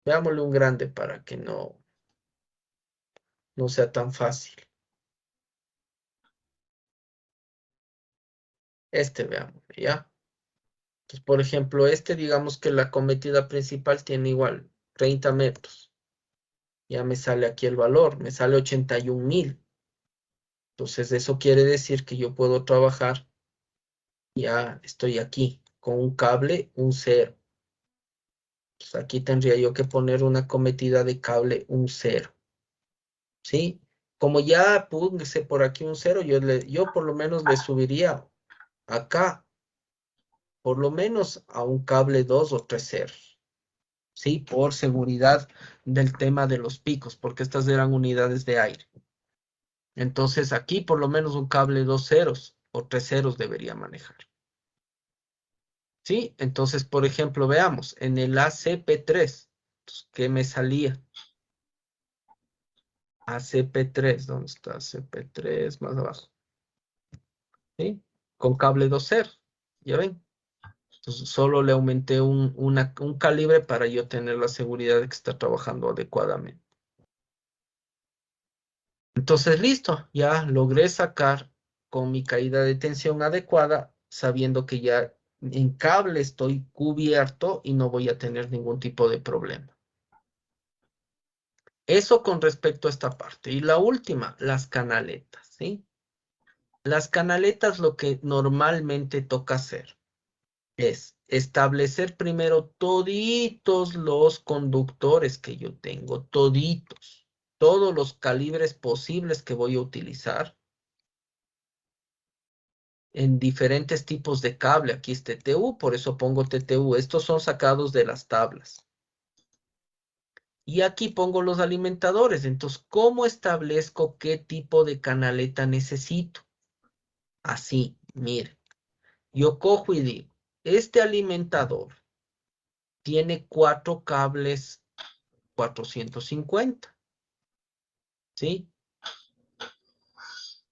Veámosle un grande para que no sea tan fácil. Este, veamos, ¿ya? Entonces, por ejemplo, este, digamos que la cometida principal tiene igual 30 metros. Ya me sale aquí el valor, me sale 81,000. Entonces, eso quiere decir que yo puedo trabajar, ya estoy aquí, con un cable, un 0. Entonces, aquí tendría yo que poner una cometida de cable, un 0. ¿Sí? Como ya puse por aquí un 0, yo por lo menos le subiría acá, por lo menos a un cable 2 o 3 ceros. ¿sí? Por seguridad del tema de los picos, porque estas eran unidades de aire. Entonces aquí por lo menos un cable 2 ceros o 3 ceros debería manejar. ¿Sí? Entonces, por ejemplo, veamos, en el ACP3, ¿qué me salía? ACP3, ¿dónde está ACP3? Más abajo. ¿Sí? Con cable 2 ceros, ¿ya ven? Entonces, solo le aumenté un calibre para yo tener la seguridad de que está trabajando adecuadamente. Entonces, listo, ya logré sacar con mi caída de tensión adecuada, sabiendo que ya en cable estoy cubierto y no voy a tener ningún tipo de problema. Eso con respecto a esta parte. Y la última, las canaletas, ¿sí? Las canaletas lo que normalmente toca hacer es establecer primero toditos los conductores que yo tengo, toditos, todos los calibres posibles que voy a utilizar en diferentes tipos de cable. Aquí es TTU, por eso pongo TTU. Estos son sacados de las tablas. Y aquí pongo los alimentadores. Entonces, ¿cómo establezco qué tipo de canaleta necesito? Así, mire, yo cojo y digo, este alimentador tiene 4 cables 450, ¿sí?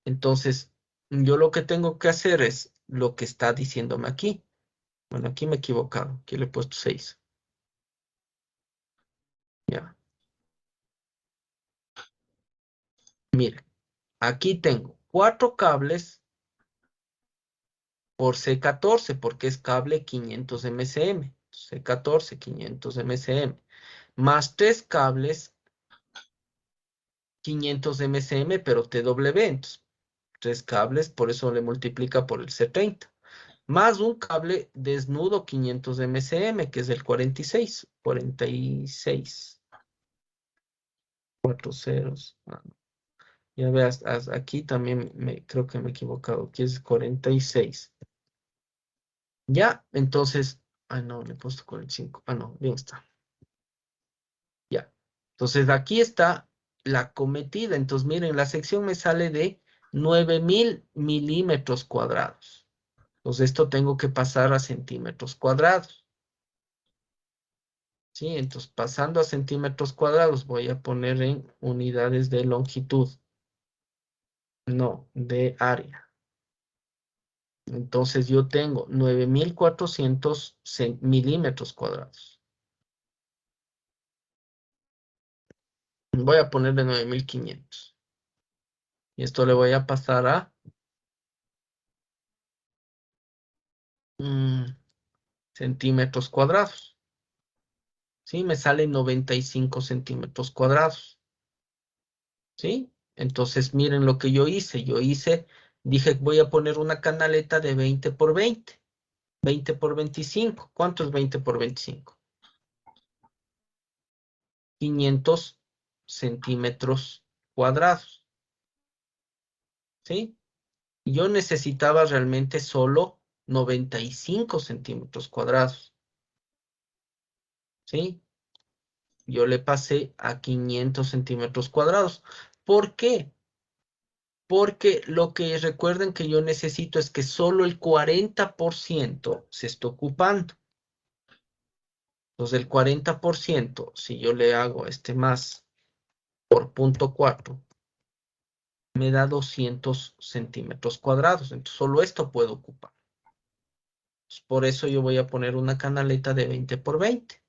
Entonces, yo lo que tengo que hacer es lo que está diciéndome aquí. Bueno, aquí me he equivocado. Aquí le he puesto 6. Ya. Mire, aquí tengo 4 cables por C14, porque es cable 500 MCM. C14, 500 MCM. Más 3 cables 500 MCM, pero TW. Entonces, 3 cables, por eso le multiplica por el C30. Más un cable desnudo 500 MCM, que es el 46. 46. 4 ceros. Ya veas, aquí también creo que me he equivocado. Aquí es 46. Ya, entonces. Ah, no, le he puesto 45. Ah, no, bien está. Ya. Entonces, aquí está la cometida. Entonces, miren, la sección me sale de 9000 milímetros cuadrados. Entonces, esto tengo que pasar a centímetros cuadrados. ¿Sí? Entonces, pasando a centímetros cuadrados, voy a poner en unidades de longitud. No, de área. Entonces, yo tengo 9400 milímetros cuadrados. Voy a ponerle 9500. Y esto le voy a pasar a centímetros cuadrados. ¿Sí? Me sale 95 centímetros cuadrados. ¿Sí? Entonces, miren lo que yo hice. Dije, voy a poner una canaleta de 20 por 20. 20 por 25. ¿Cuánto es 20 por 25? 500 centímetros cuadrados. ¿Sí? Y yo necesitaba realmente solo 95 centímetros cuadrados. ¿Sí? Yo le pasé a 500 centímetros cuadrados. ¿Por qué? Porque lo que recuerden que yo necesito es que solo el 40% se esté ocupando. Entonces, el 40%, si yo le hago este más por 0,4, me da 200 centímetros cuadrados. Entonces, solo esto puedo ocupar. Entonces, por eso yo voy a poner una canaleta de 20 por 20.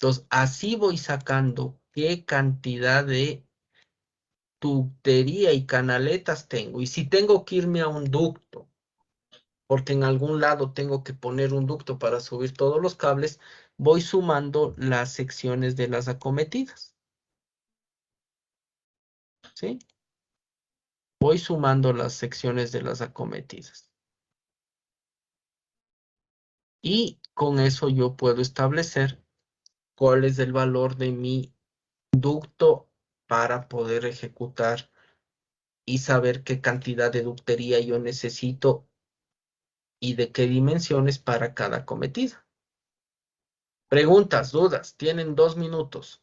Entonces, así voy sacando qué cantidad de tubería y canaletas tengo. Y si tengo que irme a un ducto, porque en algún lado tengo que poner un ducto para subir todos los cables, voy sumando las secciones de las acometidas. ¿Sí? Voy sumando las secciones de las acometidas. Y con eso yo puedo establecer cuál es el valor de mi ducto para poder ejecutar y saber qué cantidad de ductería yo necesito y de qué dimensiones para cada cometida. Preguntas, dudas, tienen 2 minutos.